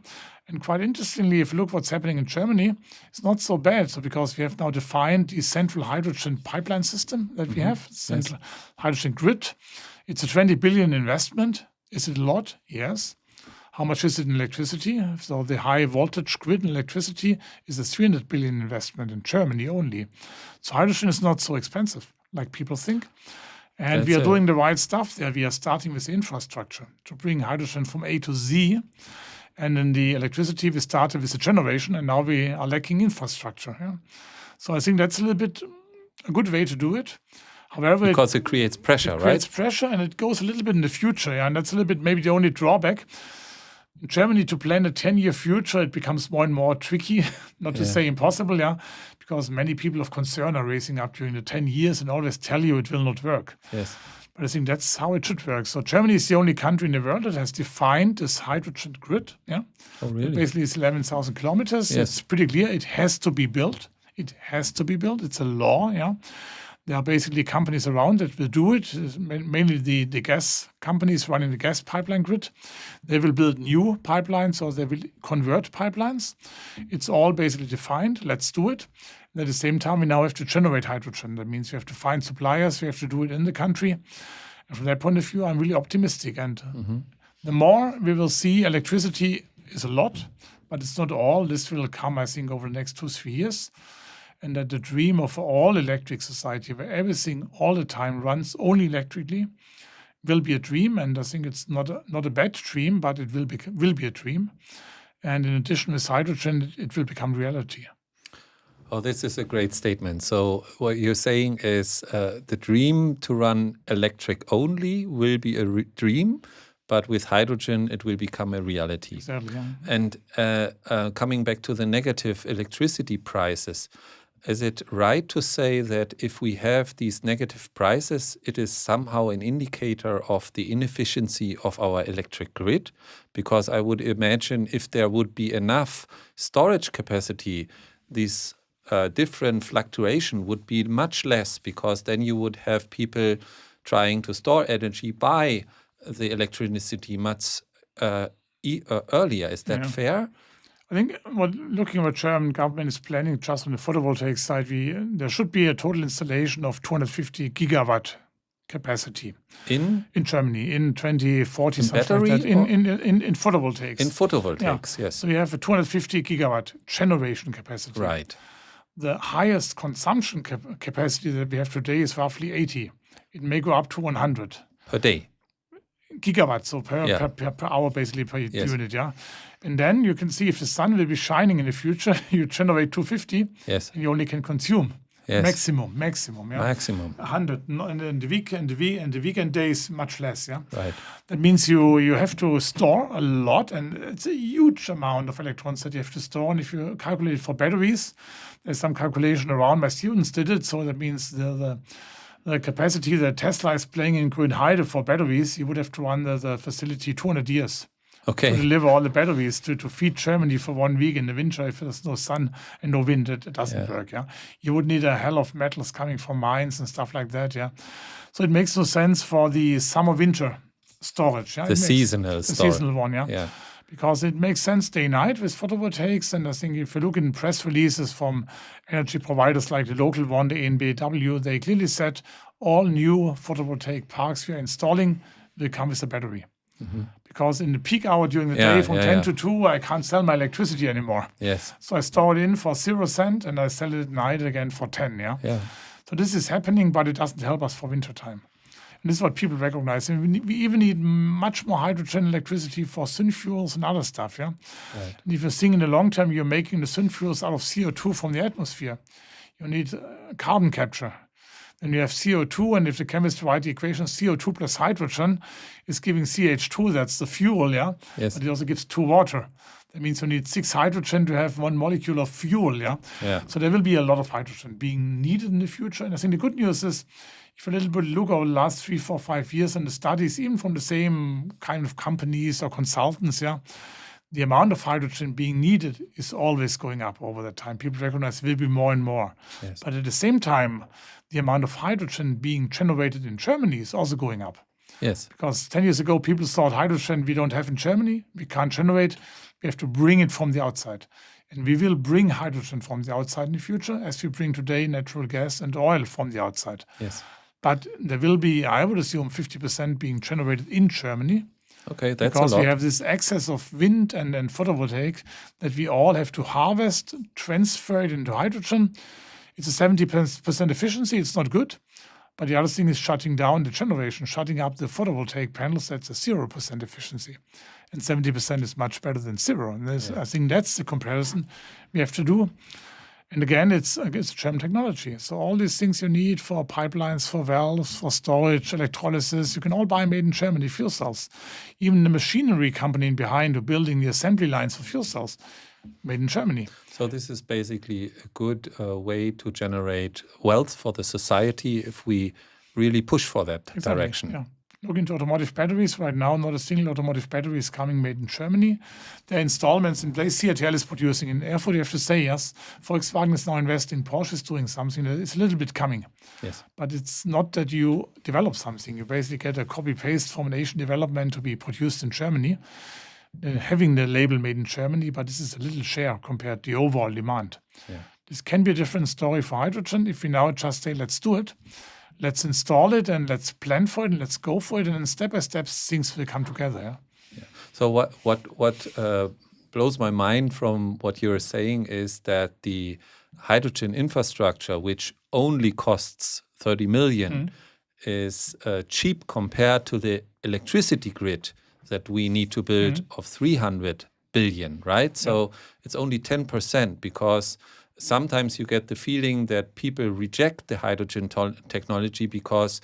and quite interestingly, if you look what's happening in Germany, it's not so bad. So because we have now defined the central hydrogen pipeline system that we have, central hydrogen grid, It's a 20 billion investment. Is it a lot? Yes. How much is it in electricity? So the high voltage grid in electricity is a 300 billion investment in Germany only. So hydrogen is not so expensive like people think. And we are doing the right stuff there. We are starting with the infrastructure to bring hydrogen from A to Z. And in the electricity, we started with the generation, and now we are lacking infrastructure. Yeah? So I think that's a little bit a good way to do it. However, because it creates pressure, right? It creates pressure, and it goes a little bit in the future. Yeah? And that's a little bit maybe the only drawback. In Germany, to plan a 10-year future, it becomes more and more tricky, not to say impossible, because many people of concern are raising up during the 10 years and always tell you it will not work. Yes. But I think that's how it should work. So Germany is the only country in the world that has defined this hydrogen grid. Yeah. Oh, really? Basically, it's 11,000 kilometers. Yes. It's pretty clear. It has to be built. It has to be built. It's a law. Yeah. There are basically companies around that will do it, mainly the gas companies running the gas pipeline grid. They will build new pipelines or they will convert pipelines. It's all basically defined. Let's do it. And at the same time, we now have to generate hydrogen. That means we have to find suppliers. We have to do it in the country. And from that point of view, I'm really optimistic. And the more we will see, electricity is a lot, but it's not all. This will come, I think, over the next 2-3 years. And that the dream of all electric society, where everything all the time runs only electrically, will be a dream. And I think it's not a bad dream, but it will be a dream. And in addition with hydrogen, it will become reality. Oh, this is a great statement. So what you're saying is the dream to run electric only will be a dream, but with hydrogen, it will become a reality. Exactly, yeah. And coming back to the negative electricity prices, is it right to say that if we have these negative prices, it is somehow an indicator of the inefficiency of our electric grid? Because I would imagine if there would be enough storage capacity, these different fluctuation would be much less, because then you would have people trying to store energy by the electricity much earlier. Is that fair? I think looking at what German government is planning just on the photovoltaic side, there should be a total installation of 250 gigawatt capacity in Germany in 2040. In battery? Like in photovoltaics. In photovoltaics, yes. So we have a 250 gigawatt generation capacity. Right. The highest consumption capacity that we have today is roughly 80. It may go up to 100. Per day? Gigawatts, so per hour, basically per unit, And then you can see if the sun will be shining in the future, you generate 250, and you only can consume maximum, 100. And the weekend days much less, Right. That means you have to store a lot, and it's a huge amount of electrons that you have to store. And if you calculate it for batteries, there's some calculation around. My students did it, so that means the capacity that Tesla is playing in Grünheide for batteries, you would have to run the facility 200 years to deliver all the batteries to feed Germany for 1 week in the winter. If there's no sun and no wind, it doesn't work. You would need a hell of metals coming from mines and stuff like that. So it makes no sense for the summer-winter storage. The seasonal storage. The seasonal one, because it makes sense day-night with photovoltaics. And I think if you look in press releases from energy providers like the local one, the EnBW, they clearly said all new photovoltaic parks we are installing will come with a battery. Because in the peak hour during the day from 10 to 2, I can't sell my electricity anymore. Yes. So I store it in for 0 cent and I sell it at night again for 10. So this is happening, but it doesn't help us for wintertime. And this is what people recognize. And we even need much more hydrogen electricity for synfuels and other stuff. Right. And if you think in the long term, you're making the synfuels out of CO2 from the atmosphere. You need carbon capture. Then you have CO2, and if the chemists write the equation, CO2 plus hydrogen is giving CH2. That's the fuel, Yes. But it also gives 2 water. That means you need 6 hydrogen to have 1 molecule of fuel, So there will be a lot of hydrogen being needed in the future. And I think the good news is, if you a little bit look over the last 3, 4, 5 years and the studies, even from the same kind of companies or consultants, the amount of hydrogen being needed is always going up over that time. People recognize it will be more and more. Yes. But at the same time, the amount of hydrogen being generated in Germany is also going up. Yes. Because 10 years ago, people thought hydrogen we don't have in Germany. We can't generate. We have to bring it from the outside. And we will bring hydrogen from the outside in the future, as we bring today natural gas and oil from the outside. Yes. But there will be, I would assume, 50% being generated in Germany. Okay, that's Because a lot. we have this excess of wind and photovoltaic that we all have to harvest, transfer it into hydrogen. It's a 70% efficiency. It's not good. But the other thing is shutting down the generation, shutting up the photovoltaic panels. That's a 0% efficiency. And 70% is much better than zero. And I think that's the comparison we have to do. And again, it's German technology. So all these things you need for pipelines, for valves, for storage, electrolysis, you can all buy made in Germany fuel cells. Even the machinery company behind who building the assembly lines for fuel cells, made in Germany. So this is basically a good way to generate wealth for the society if we really push for that direction. Yeah. Look into automotive batteries. Right now, not a single automotive battery is coming made in Germany. There are installments in place. CATL is producing. In Erfurt, you have to say, yes, Volkswagen is now investing. Porsche is doing something. It's a little bit coming. Yes. But it's not that you develop something. You basically get a copy-paste from an Asian development to be produced in Germany, having the label made in Germany, but this is a little share compared to the overall demand. Yeah. This can be a different story for hydrogen if we now just say, let's do it. Let's install it and let's plan for it and let's go for it. And then step by step, things will come together. Yeah. So what blows my mind from what you're saying is that the hydrogen infrastructure, which only costs 30 million, is cheap compared to the electricity grid that we need to build of 300 billion, right? So it's only 10% because sometimes you get the feeling that people reject the hydrogen technology because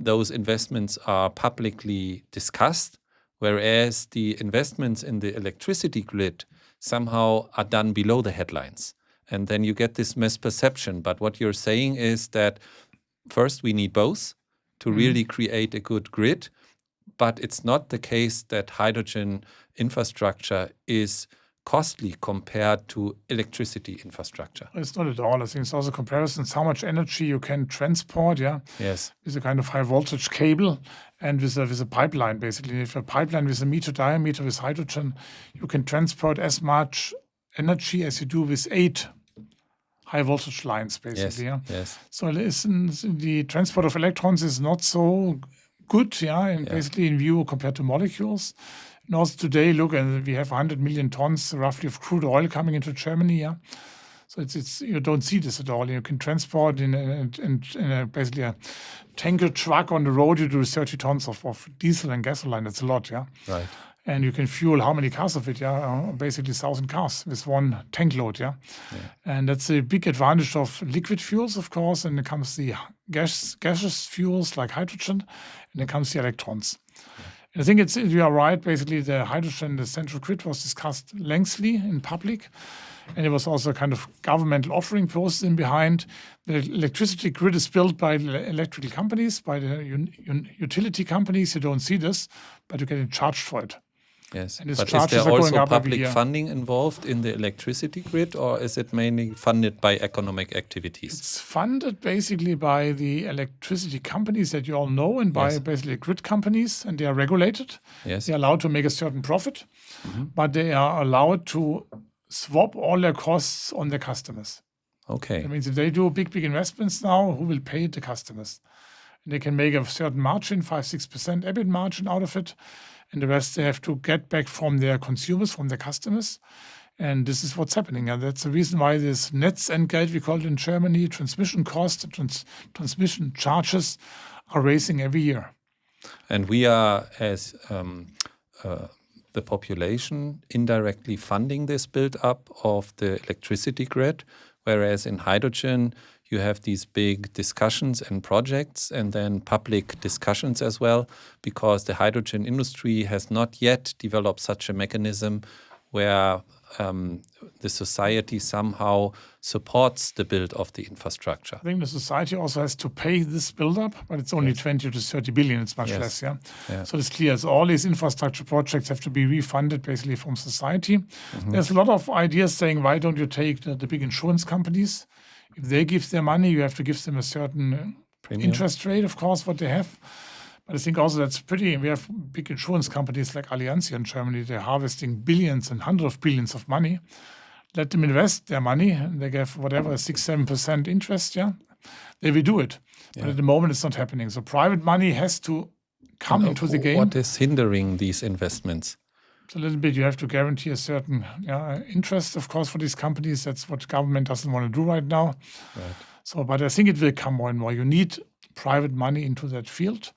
those investments are publicly discussed, whereas the investments in the electricity grid somehow are done below the headlines. And then you get this misperception. But what you're saying is that first we need both to really create a good grid, but it's not the case that hydrogen infrastructure is costly compared to electricity infrastructure. It's not at all. I think it's also comparisons how much energy you can transport, Yes. with a kind of high voltage cable and with a pipeline, basically. If a pipeline with a meter diameter with hydrogen, you can transport as much energy as you do with 8 high voltage lines, basically. Yes. So the transport of electrons is not so good, and basically in view compared to molecules. And also today, look, and we have 100 million tons roughly of crude oil coming into Germany. So it's you don't see this at all. You can transport in basically a tanker truck on the road. You do 30 tons of diesel and gasoline. That's a lot, Right. And you can fuel how many cars of it? Basically 1,000 cars with one tank load. And that's a big advantage of liquid fuels, of course. And then comes the gaseous fuels like hydrogen, and then comes the electrons. I think you are right. Basically, the hydrogen, the central grid was discussed lengthily in public. And there was also a kind of governmental offering process in behind. The electricity grid is built by the electrical companies, by the utility companies. You don't see this, but you're getting charged for it. Yes. And its But is charges there are going also up every public year. funding involved in the electricity grid, or is it mainly funded by economic activities? It's funded basically by the electricity companies that you all know and by basically grid companies, and they are regulated. Yes. They are allowed to make a certain profit, but they are allowed to swap all their costs on their customers. Okay. That means if they do big investments now, who will pay the customers? And they can make a certain margin, 5-6% EBIT margin out of it. And the rest they have to get back from their consumers, from their customers. And this is what's happening. And that's the reason why this Netzentgelt, we call it in Germany, transmission cost, transmission charges are raising every year. And we are, as the population, indirectly funding this build-up of the electricity grid, whereas in hydrogen, you have these big discussions and projects and then public discussions as well, because the hydrogen industry has not yet developed such a mechanism where the society somehow supports the build of the infrastructure. I think the society also has to pay this build-up, but it's only 20 to 30 billion. It's much less, So it's clear. So all these infrastructure projects have to be refunded basically from society. There's a lot of ideas saying, why don't you take the big insurance companies? If they give their money, you have to give them a certain interest rate, of course, what they have. But I think also that's pretty. We have big insurance companies like Allianz here in Germany. They're harvesting billions and hundreds of billions of money. Let them invest their money. And they get whatever, 6-7% interest, they will do it. But at the moment, it's not happening. So private money has to come into the game. What is hindering these investments? It's a little bit, you have to guarantee a certain interest, of course, for these companies. That's what government doesn't want to do right now. Right. So, but I think it will come more and more. You need private money into that field.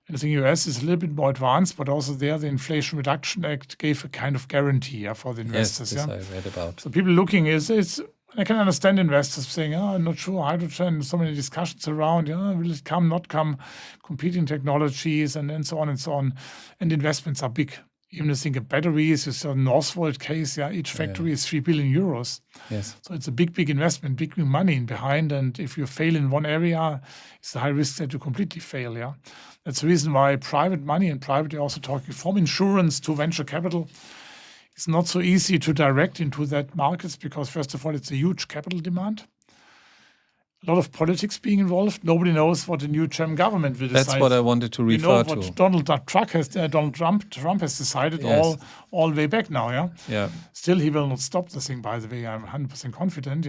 And I think US is a little bit more advanced, but also there the Inflation Reduction Act gave a kind of guarantee for the investors. Yes, this I read about. So people looking I can understand investors saying, I'm not sure, hydrogen, so many discussions around, will it come, not come, competing technologies and so on and so on. And investments are big. Even I think of batteries, you saw Northvolt case, each factory is 3 billion euros. Yes. So it's a big investment, big money in behind. And if you fail in one area, it's a high risk that you completely fail. That's the reason why private money and privately also talking from insurance to venture capital, it's not so easy to direct into that markets because first of all, it's a huge capital demand. A lot of politics being involved. Nobody knows what the new German government will decide. That's what I wanted to refer to. What Donald Trump has decided all the way back now. Yeah. Still, he will not stop the thing. By the way, I'm 100% confident.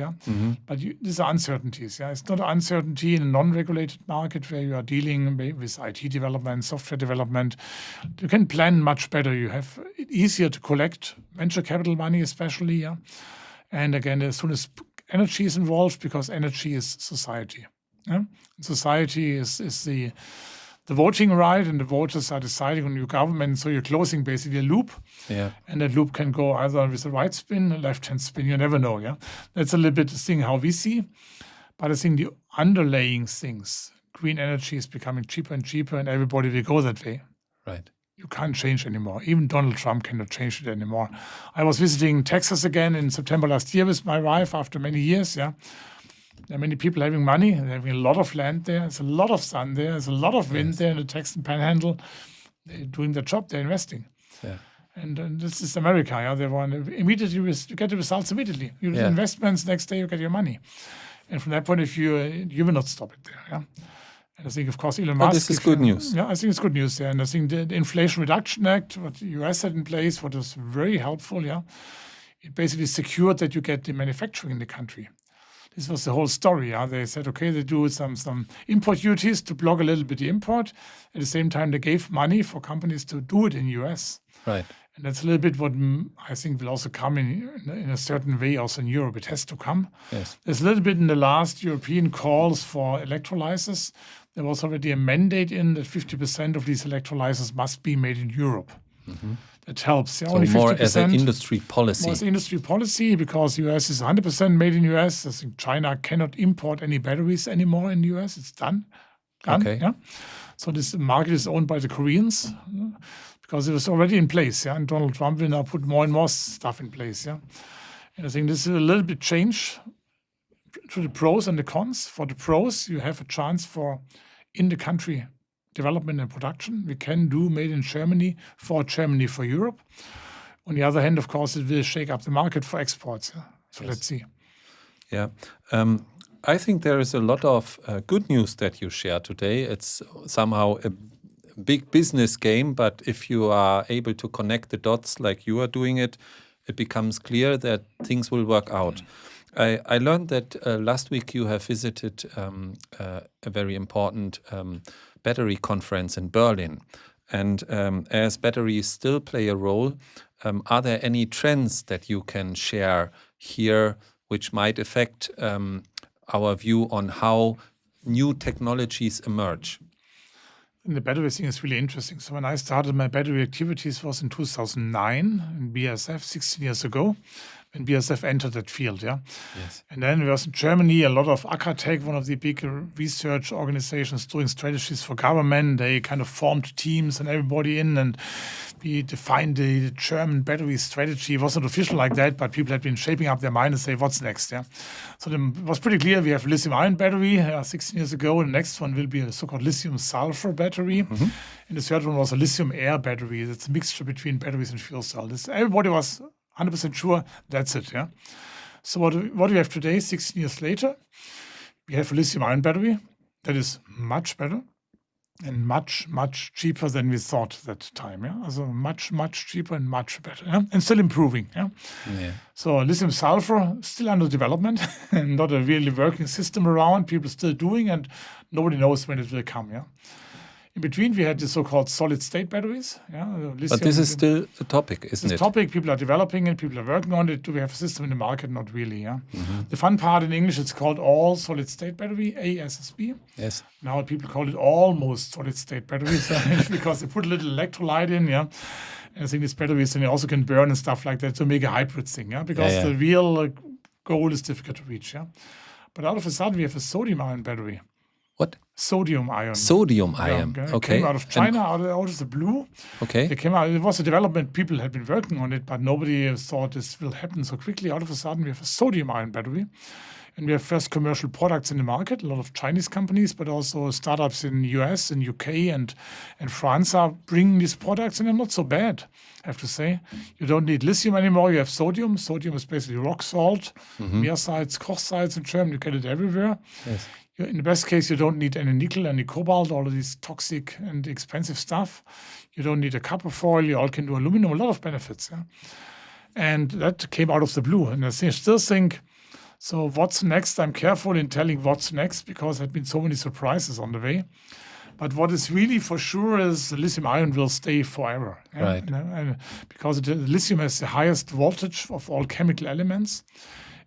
But these are uncertainties. It's not an uncertainty in a non-regulated market where you are dealing with IT development, software development. You can plan much better. You have it easier to collect venture capital money, especially. And again, as soon as energy is involved, because energy is society. Society is the voting right, and the voters are deciding on your government. So you're closing basically a loop, and that loop can go either with a right spin, a left-hand spin. You never know. That's a little bit the thing how we see. But I think the underlying things, green energy is becoming cheaper and cheaper, and everybody will go that way. Right. You can't change anymore. Even Donald Trump cannot change it anymore. I was visiting Texas again in September last year with my wife after many years. There are many people having money. They're having a lot of land there. There's a lot of sun there. There's a lot of wind there in the Texan Panhandle. They're doing their job. They're investing. Yeah. And this is America. They want immediately you get the results immediately. You do investments, next day you get your money. And from that point of view, you will not stop it there. And I think, of course, Elon Musk. This is good news. I think it's good news there. And I think the Inflation Reduction Act, what the US had in place, what was very helpful, it basically secured that you get the manufacturing in the country. This was the whole story. They said, okay, they do some import duties to block a little bit the import. At the same time, they gave money for companies to do it in the US. Right. And that's a little bit what I think will also come in a certain way also in Europe. It has to come. Yes. There's a little bit in the last European calls for electrolyzers. There was already a mandate in that 50% of these electrolyzers must be made in Europe. Mm-hmm. That helps. So only 50%, more as an industry policy. More as industry policy because US is 100% made in US. I think China cannot import any batteries anymore in the US. It's done. Okay. So this market is owned by the Koreans because it was already in place. And Donald Trump will now put more and more stuff in place. And I think this is a little bit change to the pros and the cons. For the pros, you have a chance for in-the-country development and production. We can do made in Germany for Europe. On the other hand, of course, it will shake up the market for exports. So let's see. Yeah. I think there is a lot of good news that you share today. It's somehow a big business game, but if you are able to connect the dots like you are doing it, it becomes clear that things will work out. I learned that last week you have visited a very important battery conference in Berlin. And as batteries still play a role, are there any trends that you can share here which might affect our view on how new technologies emerge? And the battery thing is really interesting. So when I started my battery activities was in 2009 in BASF, 16 years ago, when BASF entered that field. Yes. And then there was in Germany a lot of Agritech, one of the big research organizations doing strategies for government. They kind of formed teams and everybody in, and we defined the German battery strategy. It wasn't official like that, but people had been shaping up their mind and say, what's next? So it was pretty clear. We have lithium-ion battery 16 years ago. The next one will be a so-called lithium-sulfur battery. Mm-hmm. And the third one was a lithium-air battery. That's a mixture between batteries and fuel cells. Everybody was 100% sure that's it. So what do we have today, 16 years later? We have a lithium-ion battery that is much better. and much, much cheaper than we thought at that time. Yeah, also much, much cheaper and much better, yeah? And still improving. Yeah. Yeah. So lithium sulfur still under development and not a really working system around. People still doing, and nobody knows when it will come. Yeah. In between, we had the so-called solid-state batteries. Yeah, But this is still a topic, isn't this it? topic. People are developing it. People are working on it. Do we have a system in the market? Not really. Yeah. The fun part in English, it's called all solid-state battery, ASSB. Yes. Now people call it almost solid-state batteries because they put a little electrolyte in. Yeah. And I think these batteries and they also can burn and stuff like that to make a hybrid thing. Yeah. Because the real goal is difficult to reach. Yeah. But all of a sudden, we have a sodium-ion battery. What? Sodium ion. Sodium ion. Yeah, Okay. Came out of China, out of the blue. Okay. It came out. It was a development. People had been working on it, but nobody thought this will happen so quickly. Out of a sudden, we have a sodium ion battery, and we have first commercial products in the market. A lot of Chinese companies, but also startups in US and UK and France are bringing these products, and they're not so bad. I have to say, you don't need lithium anymore. You have sodium. Sodium is basically rock salt. Meersalz, Kochsalz in German. You get it everywhere. Yes. In the best case, you don't need any nickel, any cobalt, all of this toxic and expensive stuff. You don't need a copper foil. You all can do aluminum, a lot of benefits. Yeah? And that came out of the blue. And I still think, so what's next? I'm careful in telling what's next because there have been so many surprises on the way. But what is really for sure is the lithium ion will stay forever. Yeah? Right. And because lithium has the highest voltage of all chemical elements.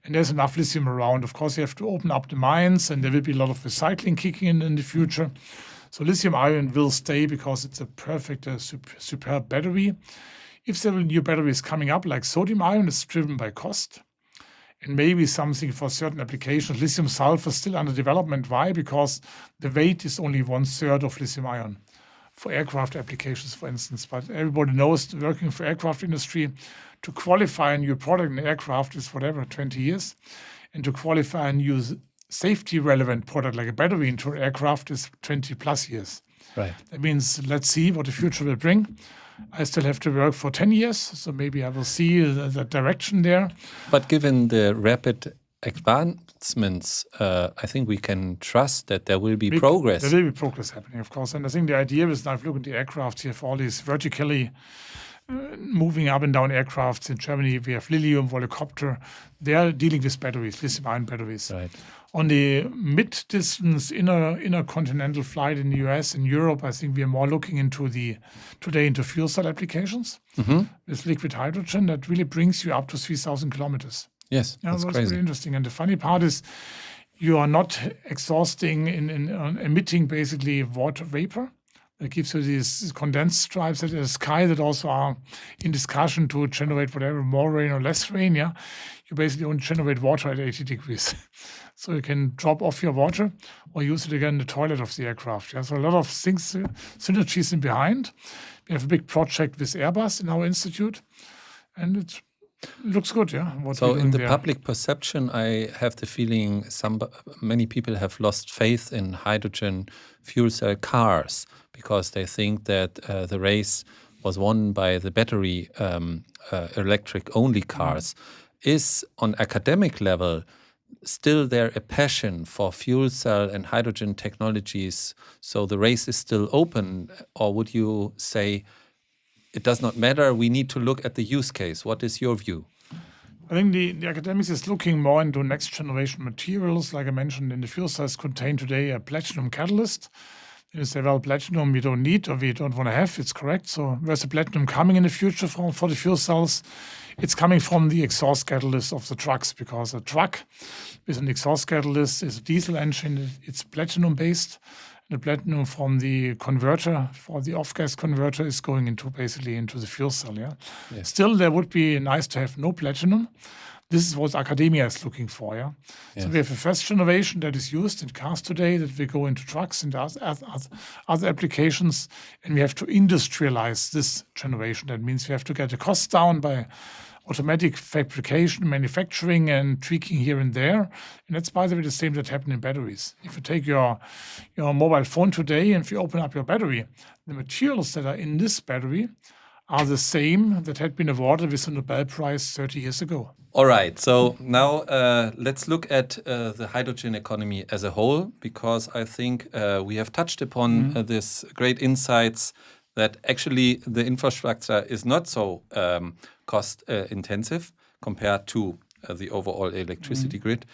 And there's enough lithium around. Of course, you have to open up the mines, and there will be a lot of recycling kicking in the future. So lithium ion will stay because it's a perfect, superb battery. If there are new batteries coming up, like sodium ion, it's driven by cost. And maybe something for certain applications. Lithium sulfur is still under development. Why? Because the weight is only 1/3 of lithium ion for aircraft applications, for instance. But everybody knows working for aircraft industry, to qualify a new product in aircraft is whatever, 20 years. And to qualify a new safety-relevant product like a battery into an aircraft is 20 plus years. Right. That means let's see what the future will bring. I still have to work for 10 years, so maybe I will see the direction there. But given the rapid advancements, I think we can trust that there will be progress. There will be progress happening, of course. And I think the idea is now, if you look at the aircraft, you have all these vertically moving up and down aircrafts. In Germany, we have Lilium, Volocopter. They are dealing with batteries, lithium-ion batteries. Right. On the mid-distance intercontinental flight in the US and Europe, I think we are more looking into into fuel cell applications with liquid hydrogen that really brings you up to 3,000 kilometers. Yes, that's that's crazy. pretty interesting. And the funny part is you are not exhausting in emitting basically water vapor. That gives you these condensed stripes in the sky that also are in discussion to generate whatever, more rain or less rain. Yeah, you basically only generate water at 80 degrees. So you can drop off your water or use it again in the toilet of the aircraft. Yeah, so a lot of things, synergies in behind. We have a big project with Airbus in our institute, and it looks good. Yeah. So in the public perception, I have the feeling many people have lost faith in hydrogen fuel cell cars because they think that the race was won by the battery electric only cars. Is on academic level still there a passion for fuel cell and hydrogen technologies? So the race is still open, or would you say it does not matter, we need to look at the use case? What is your view? I think the academics is looking more into next generation materials. Like I mentioned, in the fuel cells contain today a platinum catalyst. They say, well, platinum we don't need or we don't want to have. It's correct. So where's the platinum coming in the future for the fuel cells? It's coming from the exhaust catalyst of the trucks, because a truck with an exhaust catalyst is a diesel engine. It's platinum based. The platinum from the converter, for the off-gas converter, is going into the fuel cell. Yeah. Yes. Still, there would be nice to have no platinum. This is what academia is looking for. Yeah. Yes. So we have a first generation that is used in cars today, that will go into trucks and other applications, and we have to industrialize this generation. That means we have to get the costs down by automatic fabrication, manufacturing, and tweaking here and there. And that's, by the way, the same that happened in batteries. If you take your mobile phone today and if you open up your battery, the materials that are in this battery are the same that had been awarded with the Nobel Prize 30 years ago. All right. So now let's look at the hydrogen economy as a whole, because I think we have touched upon this great insights that actually the infrastructure is not so cost intensive compared to the overall electricity grid.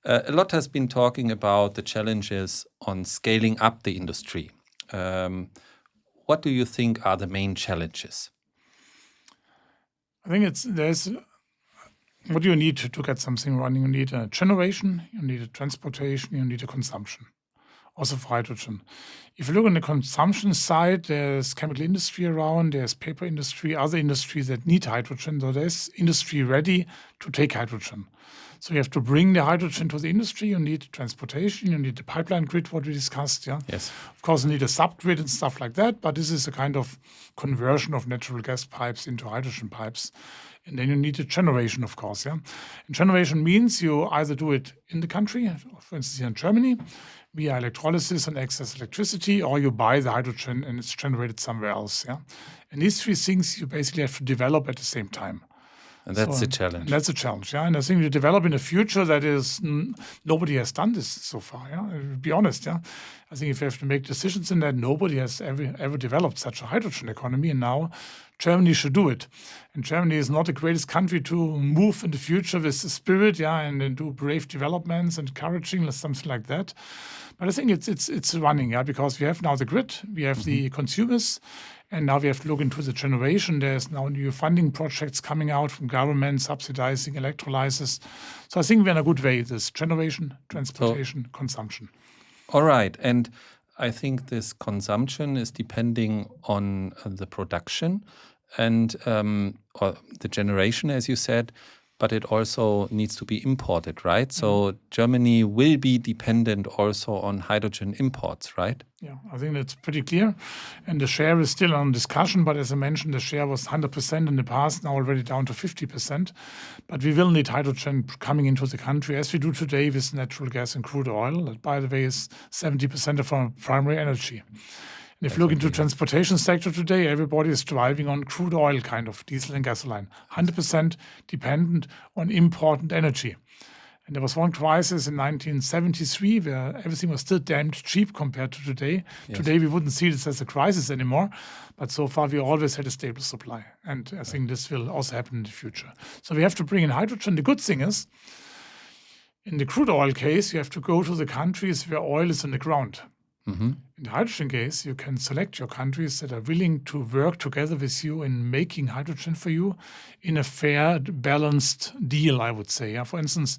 A lot has been talking about the challenges on scaling up the industry. What do you think are the main challenges? I think there's what do you need to get something running? You need a generation, you need a transportation, you need a consumption, also for hydrogen. If you look on the consumption side, there's chemical industry around, there's paper industry, other industries that need hydrogen. So there's industry ready to take hydrogen. So you have to bring the hydrogen to the industry. You need transportation. You need the pipeline grid, what we discussed. Yeah. Yes. Of course, you need a subgrid and stuff like that. But this is a kind of conversion of natural gas pipes into hydrogen pipes. And then you need a generation, of course. Yeah. And generation means you either do it in the country, for instance, here in Germany, via electrolysis and excess electricity, or you buy the hydrogen and it's generated somewhere else. Yeah. And these three things you basically have to develop at the same time. And that's the challenge. That's a challenge, yeah. And I think we develop in a future that is nobody has done this so far. Yeah, to be honest, yeah. I think if you have to make decisions in that, nobody has ever developed such a hydrogen economy, and now Germany should do it. And Germany is not the greatest country to move in the future with the spirit, yeah, and then do brave developments and encouraging something like that. But I think it's running, yeah, because we have now the grid, we have the consumers. And now we have to look into the generation. There's now new funding projects coming out from government subsidizing electrolysis. So I think we're in a good way, this generation, transportation, consumption. All right. And I think this consumption is depending on the production and or the generation, as you said, but it also needs to be imported, right? So Germany will be dependent also on hydrogen imports, right? Yeah, I think that's pretty clear. And the share is still on discussion, but as I mentioned, the share was 100% in the past, now already down to 50%. But we will need hydrogen coming into the country, as we do today with natural gas and crude oil. That, by the way, is 70% of our primary energy. And if you look into transportation sector today, everybody is driving on crude oil, kind of diesel and gasoline, 100% dependent on imported energy. And there was one crisis in 1973 where everything was still damned cheap compared to today. Yes. Today we wouldn't see this as a crisis anymore, but so far we always had a stable supply. And I think this will also happen in the future. So we have to bring in hydrogen. The good thing is, in the crude oil case, you have to go to the countries where oil is in the ground. In the hydrogen case, you can select your countries that are willing to work together with you in making hydrogen for you in a fair, balanced deal, I would say. For instance,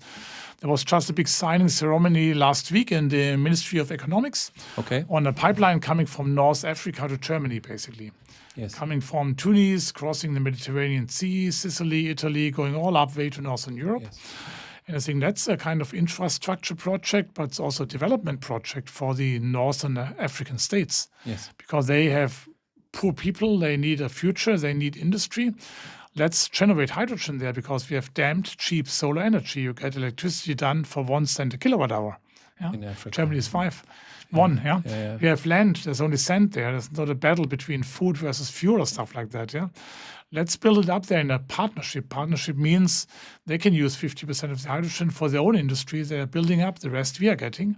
there was just a big signing ceremony last week in the Ministry of Economics on a pipeline coming from North Africa to Germany, basically. Yes. Coming from Tunis, crossing the Mediterranean Sea, Sicily, Italy, going all up way to Northern Europe. Yes. And I think that's a kind of infrastructure project, but it's also a development project for the Northern African states. Yes. Because they have poor people, they need a future, they need industry. Let's generate hydrogen there because we have damned cheap solar energy. You get electricity done for 1 cent a kilowatt hour. Yeah? In Africa. Germany is 1. Yeah? We have land, there's only sand there. There's not a battle between food versus fuel or stuff like that. Yeah. Let's build it up there in a partnership. Partnership means they can use 50% of the hydrogen for their own industry. They're building up, the rest we are getting.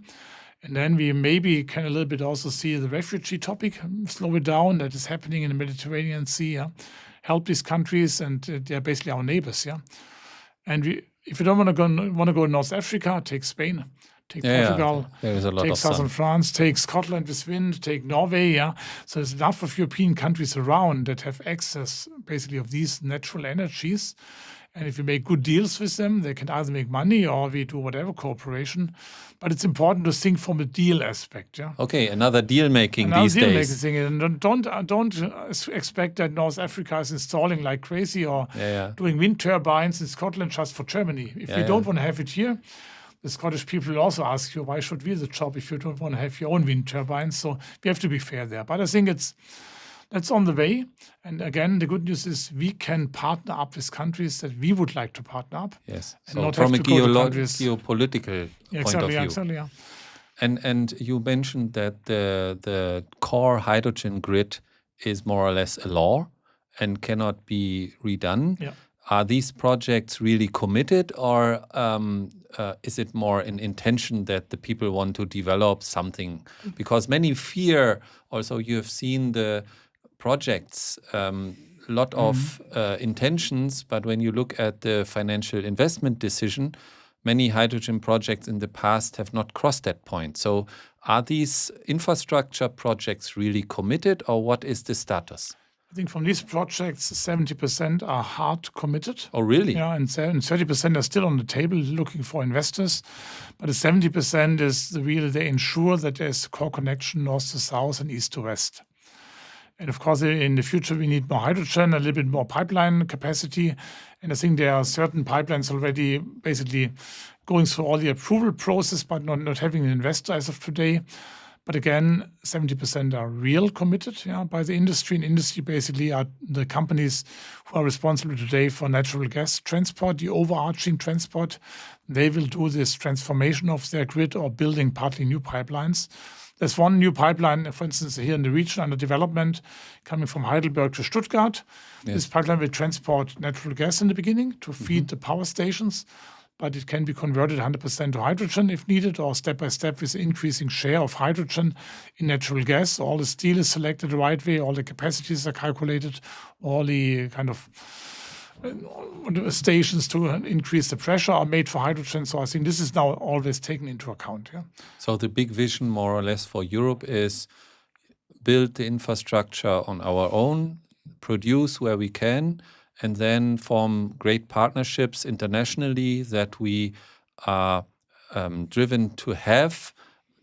And then we maybe can a little bit also see the refugee topic, slow it down. That is happening in the Mediterranean Sea. Yeah? Help these countries, and they're basically our neighbors. Yeah, and if you don't want to go to North Africa, take Spain. Take Portugal, take southern France, take Scotland with wind, take Norway. Yeah, so there's enough of European countries around that have access, basically, of these natural energies. And if you make good deals with them, they can either make money or we do whatever cooperation. But it's important to think from a deal aspect. Yeah. Okay, another deal making these days. And don't expect that North Africa is installing like crazy or doing wind turbines in Scotland just for Germany. If you don't want to have it here, the Scottish people will also ask you, why should we the job if you don't want to have your own wind turbines? So we have to be fair there. But I think that's on the way. And again, the good news is we can partner up with countries that we would like to partner up. Yes. So from a geopolitical point of view. Exactly, yeah. And you mentioned that the core hydrogen grid is more or less a law. and cannot be redone. Yeah. Are these projects really committed, or is it more an intention that the people want to develop something? Because many fear, also you have seen the projects, lot of intentions, but when you look at the financial investment decision, many hydrogen projects in the past have not crossed that point. So are these infrastructure projects really committed, or what is the status? I think from these projects, 70% are hard committed. Oh, really? Yeah, and 30% are still on the table looking for investors. But the 70% is really they ensure that there's a core connection north to south and east to west. And of course, in the future, we need more hydrogen, a little bit more pipeline capacity. And I think there are certain pipelines already basically going through all the approval process, but not having an investor as of today. But again, 70% are real committed by the industry. And industry basically are the companies who are responsible today for natural gas transport, the overarching transport. They will do this transformation of their grid or building partly new pipelines. There's one new pipeline, for instance, here in the region under development, coming from Heidelberg to Stuttgart. Yes. This pipeline will transport natural gas in the beginning to feed the power stations, but it can be converted 100% to hydrogen if needed, or step by step with increasing share of hydrogen in natural gas. All the steel is selected the right way, all the capacities are calculated, all the kind of stations to increase the pressure are made for hydrogen. So I think this is now always taken into account. Yeah. So the big vision, more or less, for Europe is build the infrastructure on our own, produce where we can, and then form great partnerships internationally that we are driven to have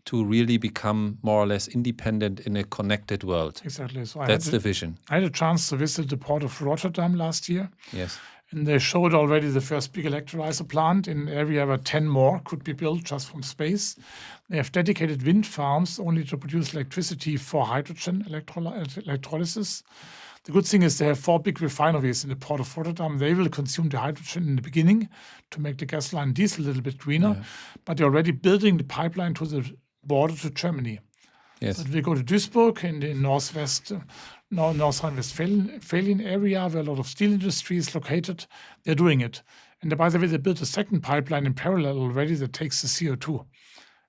to really become more or less independent in a connected world. Exactly. So That's the vision. I had a chance to visit the port of Rotterdam last year. Yes. And they showed already the first big electrolyzer plant in an area where 10 more could be built just from space. They have dedicated wind farms only to produce electricity for hydrogen electrolysis. The good thing is they have 4 big refineries in the port of Rotterdam. They will consume the hydrogen in the beginning to make the gasoline diesel a little bit greener. Yeah. But they're already building the pipeline to the border to Germany. Yes. So we go to Duisburg in the North Rhine-Westphalian area where a lot of steel industry is located. They're doing it. And by the way, they built a second pipeline in parallel already that takes the CO2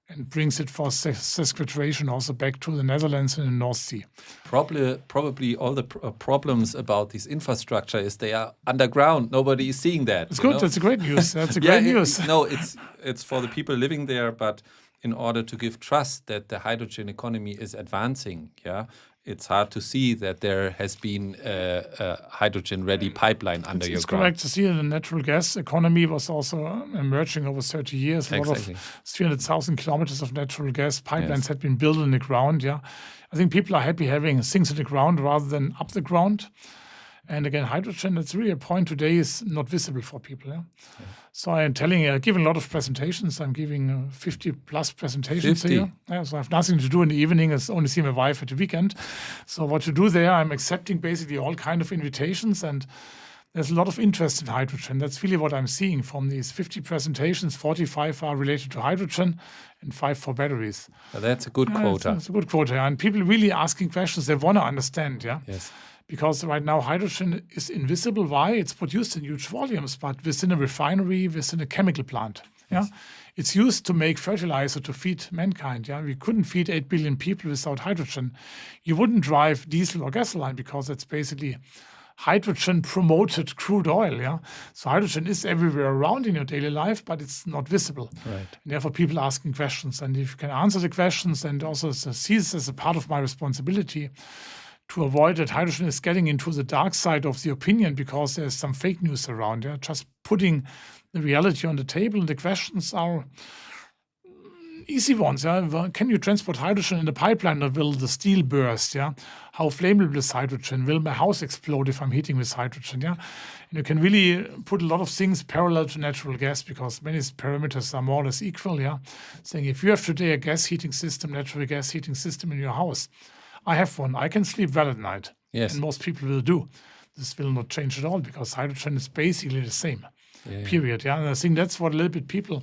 and brings it for sequestration also back to the Netherlands and the North Sea. Probably all the problems about this infrastructure is they are underground. Nobody is seeing that. It's good. That's a great news. That's a great news. It's for the people living there, but in order to give trust that the hydrogen economy is advancing, it's hard to see that there has been a hydrogen-ready pipeline under your ground. It's correct to see that the natural gas economy was also emerging over 30 years. A lot of 300,000 kilometers of natural gas pipelines had been built in the ground. I think people are happy having things in the ground rather than up the ground. And again, hydrogen, that's really a point today is not visible for people. So I'm giving a lot of presentations. I'm giving 50 plus presentations 50. here. So I have nothing to do in the evening. I only see my wife at the weekend. So what to do there, I'm accepting basically all kind of invitations, and there's a lot of interest in hydrogen. That's really what I'm seeing from these 50 presentations. 45 are related to hydrogen and 5 for batteries. Well, that's a good quota. It's a good quota. And people really asking questions they want to understand. Yes. Because right now hydrogen is invisible. Why? It's produced in huge volumes, but within a refinery, within a chemical plant. Yes. It's used to make fertilizer to feed mankind. We couldn't feed 8 billion people without hydrogen. You wouldn't drive diesel or gasoline because it's basically hydrogen-promoted crude oil. So hydrogen is everywhere around in your daily life, but it's not visible. Right. And therefore, people asking questions. And if you can answer the questions and also see this as a part of my responsibility, to avoid that hydrogen is getting into the dark side of the opinion because there's some fake news around. Just putting the reality on the table, and the questions are easy ones. Can you transport hydrogen in the pipeline, or will the steel burst? How flammable is hydrogen? Will my house explode if I'm heating with hydrogen? And you can really put a lot of things parallel to natural gas because many parameters are more or less equal. Saying if you have today a gas heating system, natural gas heating system in your house, I have one. I can sleep well at night. Yes. And most people will do. This will not change at all because hydrogen is basically the same, period. And I think that's what a little bit people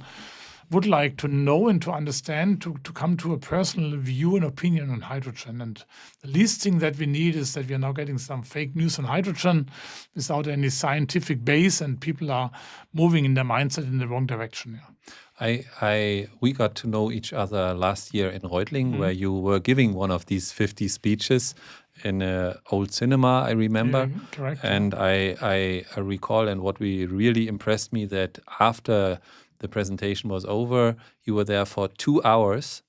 would like to know and to understand, to come to a personal view and opinion on hydrogen. And the least thing that we need is that we are now getting some fake news on hydrogen without any scientific base, and people are moving in their mindset in the wrong direction. We got to know each other last year in Reutling, where you were giving one of these 50 speeches in an old cinema, I remember. Yeah, correct. And I recall, and what really impressed me, that after the presentation was over, you were there for 2 hours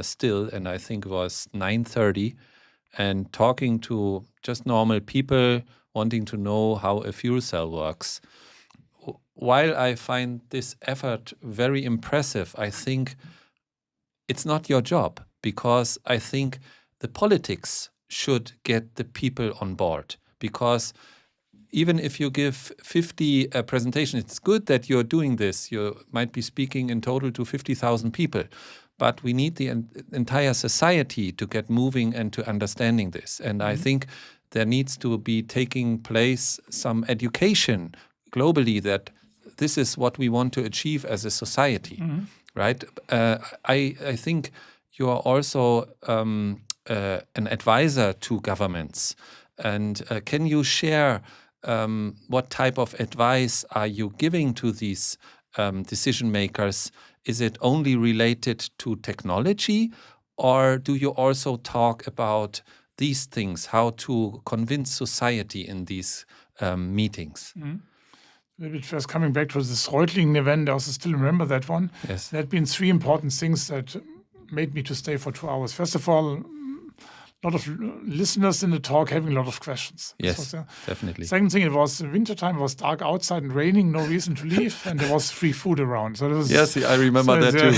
still, and I think it was 9:30, and talking to just normal people wanting to know how a fuel cell works. While I find this effort very impressive, I think it's not your job, because I think the politics should get the people on board. Because even if you give 50 presentations, it's good that you're doing this. You might be speaking in total to 50,000 people. But we need the entire society to get moving and to understanding this. And I think there needs to be taking place some education globally that this is what we want to achieve as a society, right? I think you are also an advisor to governments. And can you share what type of advice are you giving to these decision makers? Is it only related to technology, or do you also talk about these things, how to convince society in these meetings? Maybe first coming back to this Reutlingen event, I also still remember that one. Yes. There had been 3 important things that made me to stay for 2 hours. First of all, a lot of listeners in the talk having a lot of questions. Yes, definitely. Second thing, it was wintertime, it was dark outside and raining, no reason to leave, and there was free food around. So yes, I remember that too.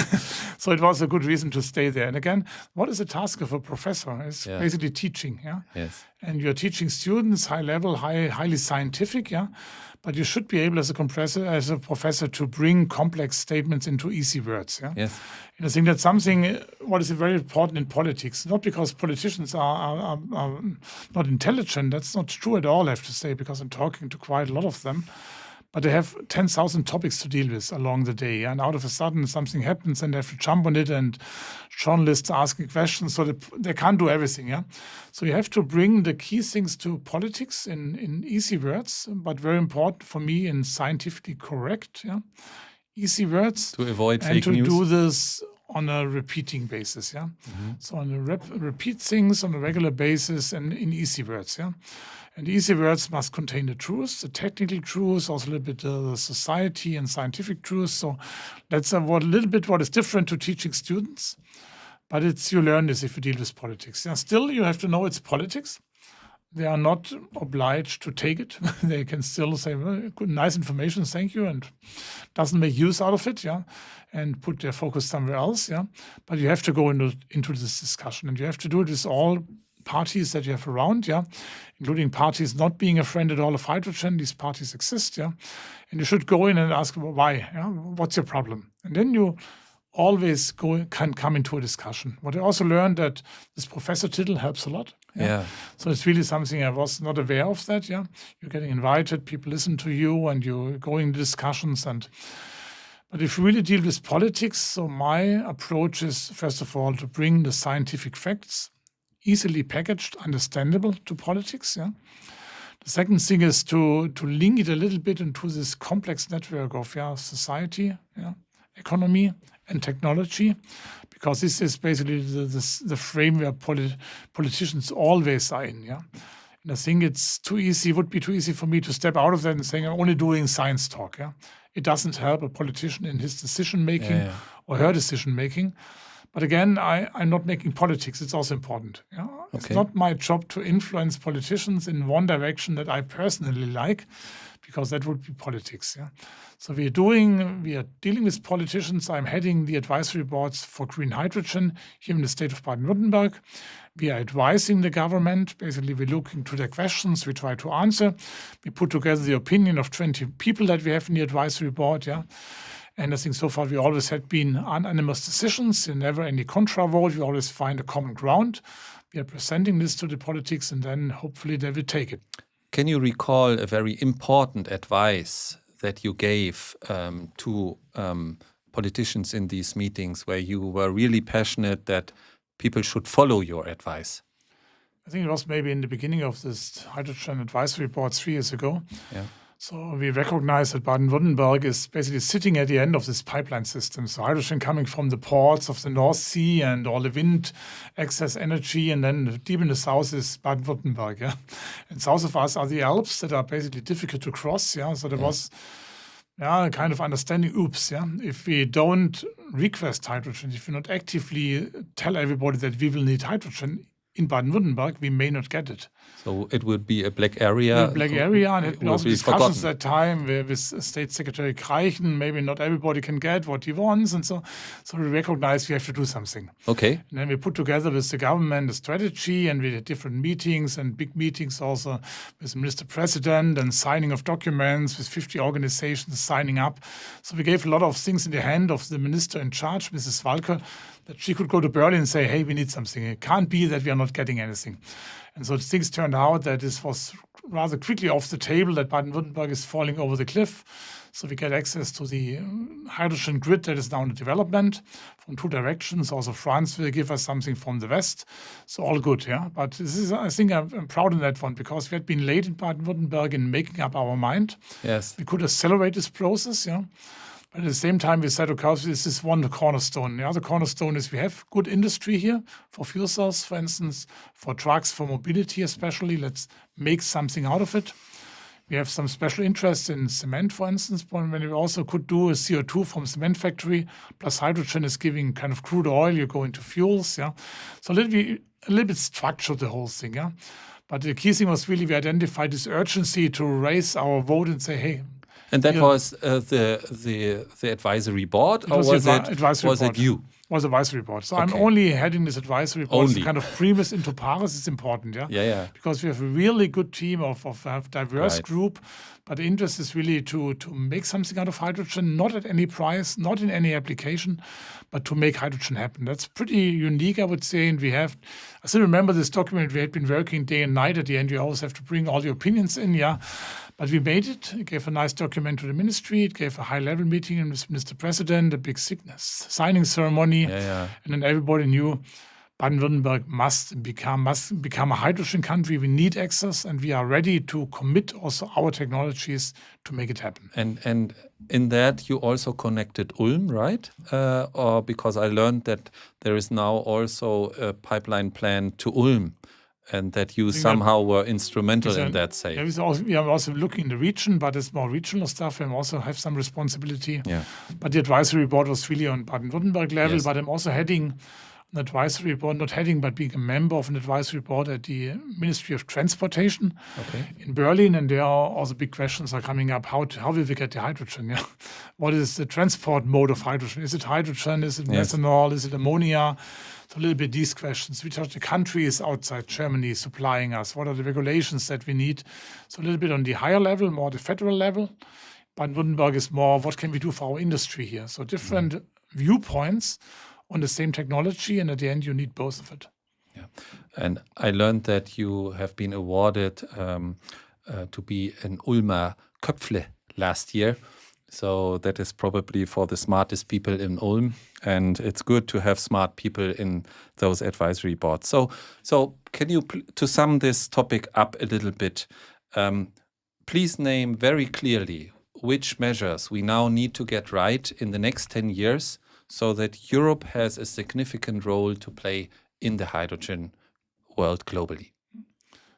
So it was a good reason to stay there. And again, what is the task of a professor? It's basically teaching. Yes. And you're teaching students, high level, highly scientific, but you should be able as a professor to bring complex statements into easy words. Yes. And I think that's something what is very important in politics, not because politicians are not intelligent. That's not true at all, I have to say, because I'm talking to quite a lot of them. But they have 10,000 topics to deal with along the day. And out of a sudden, something happens and they have to jump on it, and journalists are asking questions. So they can't do everything. So you have to bring the key things to politics in easy words, but very important for me in scientifically correct, easy words. To avoid fake news. And to do this on a repeating basis. So on repeat things on a regular basis and in easy words. And easy words must contain the truth, the technical truth, also a little bit the society and scientific truth. So that's a little bit what is different to teaching students. But you learn this if you deal with politics. Still, you have to know it's politics. They are not obliged to take it. They can still say, well, good, nice information, thank you, and doesn't make use out of it, and put their focus somewhere else, But you have to go into this discussion, and you have to do it with all parties that you have around, including parties not being a friend at all of hydrogen. These parties exist, and you should go in and ask why, what's your problem, and then you always can come into a discussion. What I also learned that this professor title helps a lot. So it's really something I was not aware of that. You're getting invited, people listen to you, and you're going to discussions. But if you really deal with politics, so my approach is first of all to bring the scientific facts easily packaged, understandable to politics. The second thing is to link it a little bit into this complex network of society, economy, and technology, because this is basically the frame where politicians always are in. And I think would be too easy for me to step out of that and saying I'm only doing science talk. It doesn't help a politician in his decision making or her decision making. But again, I'm not making politics. It's also important. It's not my job to influence politicians in one direction that I personally like, because that would be politics. So we are dealing with politicians. I'm heading the advisory boards for green hydrogen here in the state of Baden-Württemberg. We are advising the government. Basically, we're looking to their questions. We try to answer. We put together the opinion of 20 people that we have in the advisory board. And I think so far we always had been unanimous decisions, never any contra vote. We always find a common ground. We are presenting this to the politics, and then hopefully they will take it. Can you recall a very important advice that you gave to politicians in these meetings where you were really passionate that people should follow your advice? I think it was maybe in the beginning of this hydrogen advisory board 3 years ago. Yeah. So we recognize that Baden-Württemberg is basically sitting at the end of this pipeline system. So hydrogen coming from the ports of the North Sea and all the wind excess energy, and then deep in the south is Baden-Württemberg. Yeah, and south of us are the Alps that are basically difficult to cross. Yeah, so there was a kind of understanding. Oops, yeah, if we don't request hydrogen, if we not actively tell everybody that we will need hydrogen in Baden-Württemberg, we may not get it. So it would be a black area. And it had been also be discussions forgotten. at that time with State Secretary Kreichen. Maybe not everybody can get what he wants, and so we recognize we have to do something. Okay. And then we put together with the government a strategy, and we had different meetings and big meetings also with the Minister President and signing of documents with 50 organizations signing up. So we gave a lot of things in the hand of the minister in charge, Mrs. Walke, that she could go to Berlin and say, hey, we need something. It can't be that we are not getting anything. And so things turned out that this was rather quickly off the table, that Baden-Württemberg is falling over the cliff. So we get access to the hydrogen grid that is now in development from 2 directions. Also France will give us something from the west. So all good, yeah. But this is, I think I'm proud in that one, because we had been late in Baden-Württemberg in making up our mind. Yes. We could accelerate this process, yeah. But at the same time, we said, okay, this is one cornerstone. The other cornerstone is we have good industry here for fuel cells, for instance, for trucks, for mobility especially. Let's make something out of it. We have some special interest in cement, for instance, when we also could do a CO2 from cement factory, plus hydrogen is giving kind of crude oil, you go into fuels, yeah. So a little bit structured the whole thing, yeah. But the key thing was really we identified this urgency to raise our vote and say, hey. And that was the advisory board, or was it you? Was advisory board. So Okay. I'm only heading this advisory board. Only. It's kind of primus inter pares is important, yeah? Yeah. Because we have a really good team of diverse Right. group, but the interest is really to make something out of hydrogen, not at any price, not in any application, but to make hydrogen happen. That's pretty unique, I would say. And I still remember this document. We had been working day and night. At the end, you always have to bring all the opinions in, yeah. But we made it. It gave a nice document to the ministry. It gave a high-level meeting with Mr. President, a big signing ceremony. Yeah. And then everybody knew Baden-Württemberg must become a hydrogen country. We need access, and we are ready to commit also our technologies to make it happen. And in that you also connected Ulm, right? Or because I learned that there is now also a pipeline plan to Ulm, and that you somehow were instrumental in that, say. Yeah, we are also looking in the region, but it's more regional stuff. We also have some responsibility. Yeah. But the advisory board was really on Baden-Württemberg level. Yes. But I'm also heading an advisory board, not heading, but being a member of an advisory board at the Ministry of Transportation in Berlin. And there are also big questions are coming up. How will we get the hydrogen? Yeah? What is the transport mode of hydrogen? Is it hydrogen? Is it methanol? Is it ammonia? So a little bit these questions. Which are the countries outside Germany supplying us? What are the regulations that we need? So a little bit on the higher level, more the federal level. Baden-Württemberg is more, what can we do for our industry here? So different viewpoints on the same technology, and at the end, you need both of it. Yeah. And I learned that you have been awarded to be an Ulmer Köpfle last year. So that is probably for the smartest people in Ulm, and it's good to have smart people in those advisory boards. So can you, to sum this topic up a little bit, please name very clearly which measures we now need to get right in the next 10 years so that Europe has a significant role to play in the hydrogen world globally.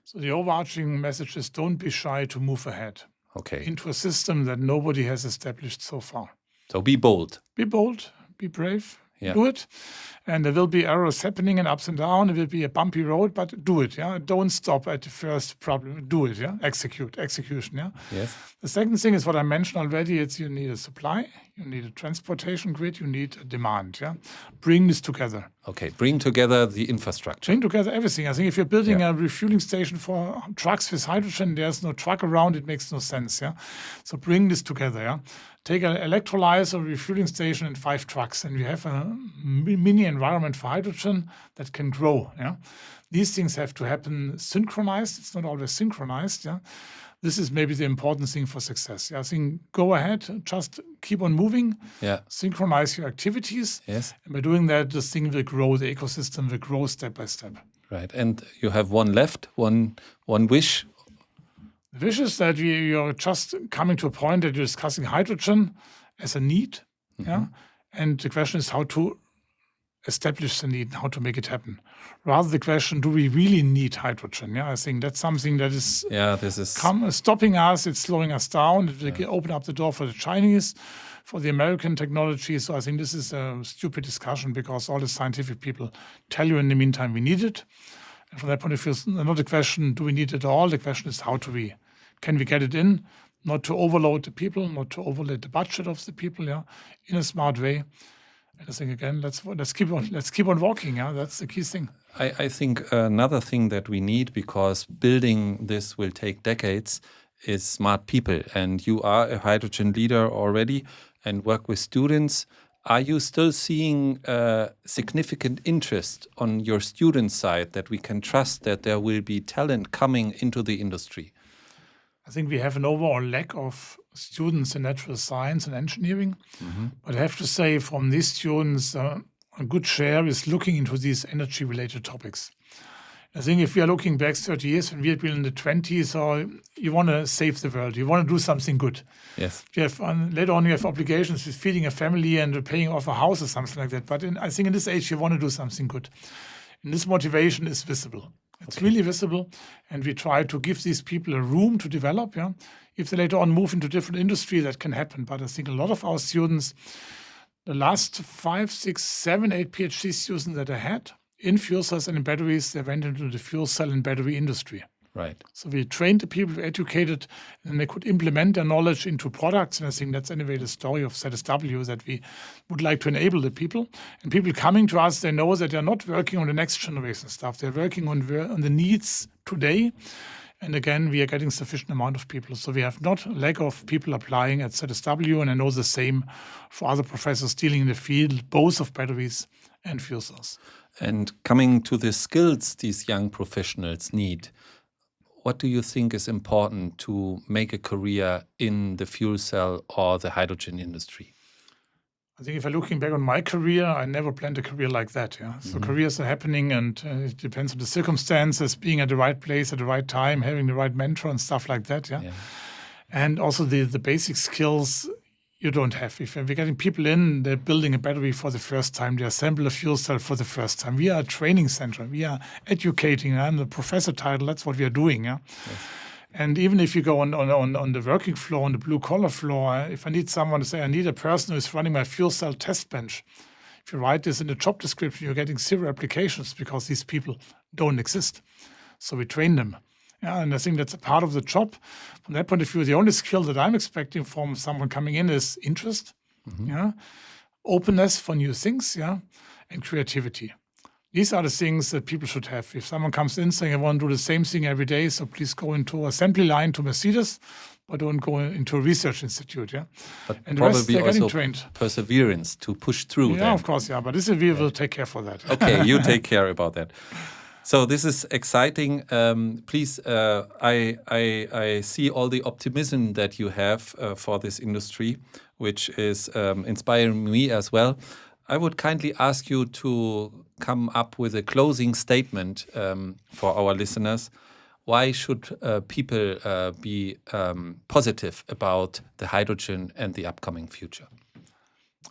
So the overarching message is don't be shy to move ahead. Okay. Into a system that nobody has established so far. So be bold. Be bold, be brave, Yeah. do it. And there will be errors happening and ups and downs. It will be a bumpy road, but do it, yeah. Don't stop at the first problem. Do it, yeah. Execution, yeah. Yes. The second thing is what I mentioned already. It's you need a supply, you need a transportation grid, you need a demand, yeah. Bring this together. Okay. Bring together the infrastructure. Bring together everything. I think if you're building a refueling station for trucks with hydrogen, there's no truck around, it makes no sense, yeah. So bring this together, yeah. Take an electrolyzer, refueling station, and 5 trucks, and we have a mini environment for hydrogen that can grow, yeah. These things have to happen synchronized. It's not always synchronized, yeah. this is maybe the important thing for success. I think go ahead, just keep on moving, synchronize your activities. Yes. And by doing that, the thing will grow, the ecosystem will grow step by step. Right. And you have one left, one wish. The wish is that you're just coming to a point that you're discussing hydrogen as a need. And the question is how to establish the need and how to make it happen. Rather the question, do we really need hydrogen? I think that's something that is stopping us, it's slowing us down, it will open up the door for the Chinese, for the American technology. So I think this is a stupid discussion because all the scientific people tell you in the meantime we need it. And from that point of view, it's not a question, do we need it at all? The question is can we get it in? Not to overload the people, not to overload the budget of the people, in a smart way. And I think again, let's keep on walking. That's the key thing. I think another thing that we need, because building this will take decades, is smart people. And you are a hydrogen leader already and work with students. Are you still seeing significant interest on your student side that we can trust that there will be talent coming into the industry? I think we have an overall lack of students in natural science and engineering. But I have to say from these students, a good share is looking into these energy-related topics. I think if we are looking back 30 years, when we had been in the 20s, or you want to save the world, you want to do something good. Yes. Later on, you have obligations with feeding a family and paying off a house or something like that. But I think in this age, you want to do something good. And this motivation is visible. It's really visible. And we try to give these people a room to develop. If they later on move into different industry, that can happen. But I think a lot of our students, the last 5, 6, 7, 8 PhD students that I had in fuel cells and in batteries, they went into the fuel cell and battery industry. Right. So we trained the people, we educated, and they could implement their knowledge into products. And I think that's anyway the story of ZSW, that we would like to enable the people. And people coming to us, they know that they're not working on the next generation stuff. They're working on the needs today. And again, we are getting sufficient amount of people. So we have not lack of people applying at ZSW. And I know the same for other professors dealing in the field, both of batteries and fuel cells. And coming to the skills these young professionals need, what do you think is important to make a career in the fuel cell or the hydrogen industry? I think if I'm looking back on my career, I never planned a career like that. So careers are happening, and it depends on the circumstances, being at the right place at the right time, having the right mentor and stuff like that. And also the basic skills you don't have. If we're getting people in, they're building a battery for the first time, they assemble a fuel cell for the first time. We are a training center. We are educating. I'm the professor title. That's what we are doing. Yes. And even if you go on the working floor, on the blue-collar floor, if I need someone to say, I need a person who's running my fuel cell test bench, if you write this in the job description, you're getting 0 applications because these people don't exist. So we train them. And I think that's a part of the job. From that point of view, the only skill that I'm expecting from someone coming in is interest, openness for new things, and creativity. These are the things that people should have. If someone comes in saying, I want to do the same thing every day, so please go into assembly line to Mercedes, but don't go into a research institute. But and probably the rest, they're getting also trained. Perseverance to push through. Yeah, of course, but we will take care for that. Okay, you take care about that. So this is exciting. Please, I see all the optimism that you have for this industry, which is inspiring me as well. I would kindly ask you to come up with a closing statement for our listeners. Why should people be positive about the hydrogen and the upcoming future?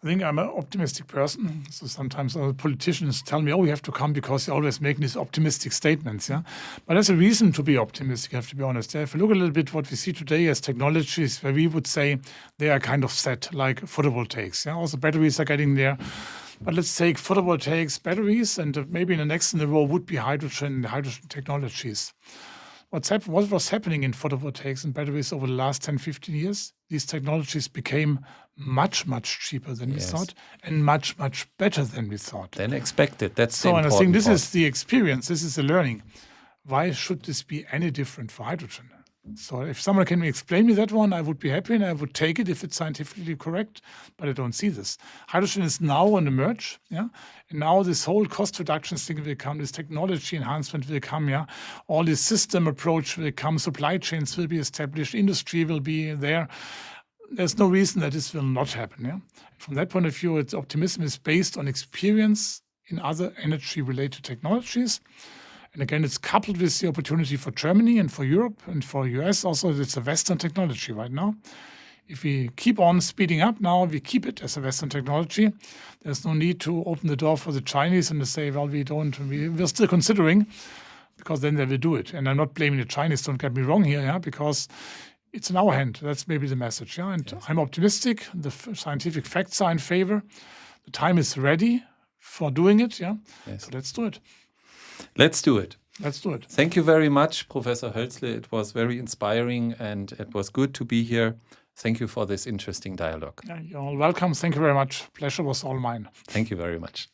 I think I'm an optimistic person. So sometimes politicians tell me, oh, you have to come because you're always making these optimistic statements. But there's a reason to be optimistic, I have to be honest. If you look a little bit what we see today as technologies where we would say they are kind of set, like photovoltaics. Also batteries are getting there. But let's take photovoltaics, batteries, and maybe in the next in the row would be hydrogen technologies. What was happening in photovoltaics and batteries over the last 10, 15 years? These technologies became much, much cheaper than we thought and much, much better than we thought. Than expected. That's so, and I think this is the experience. This is the learning. Why should this be any different for hydrogen? So if someone can explain me that one, I would be happy and I would take it if it's scientifically correct, but I don't see this. Hydrogen is now on the merge, yeah? And now this whole cost reduction thing will come, this technology enhancement will come, yeah? All this system approach will come, supply chains will be established, industry will be there. There's no reason that this will not happen, yeah? From that point of view, its optimism is based on experience in other energy-related technologies. And again, it's coupled with the opportunity for Germany and for Europe and for US also. It's a Western technology right now. If we keep on speeding up now, we keep it as a Western technology. There's no need to open the door for the Chinese and to say, well, we're still considering, because then they will do it. And I'm not blaming the Chinese, don't get me wrong here, yeah, because it's in our hand. That's maybe the message, yeah. And yes. I'm optimistic. The scientific facts are in favor. The time is ready for doing it, yeah. Yes. So let's do it. Let's do it. Let's do it. Thank you very much, Professor Hölzle. It was very inspiring and it was good to be here. Thank you for this interesting dialogue. Yeah, you're all welcome. Thank you very much. Pleasure was all mine. Thank you very much.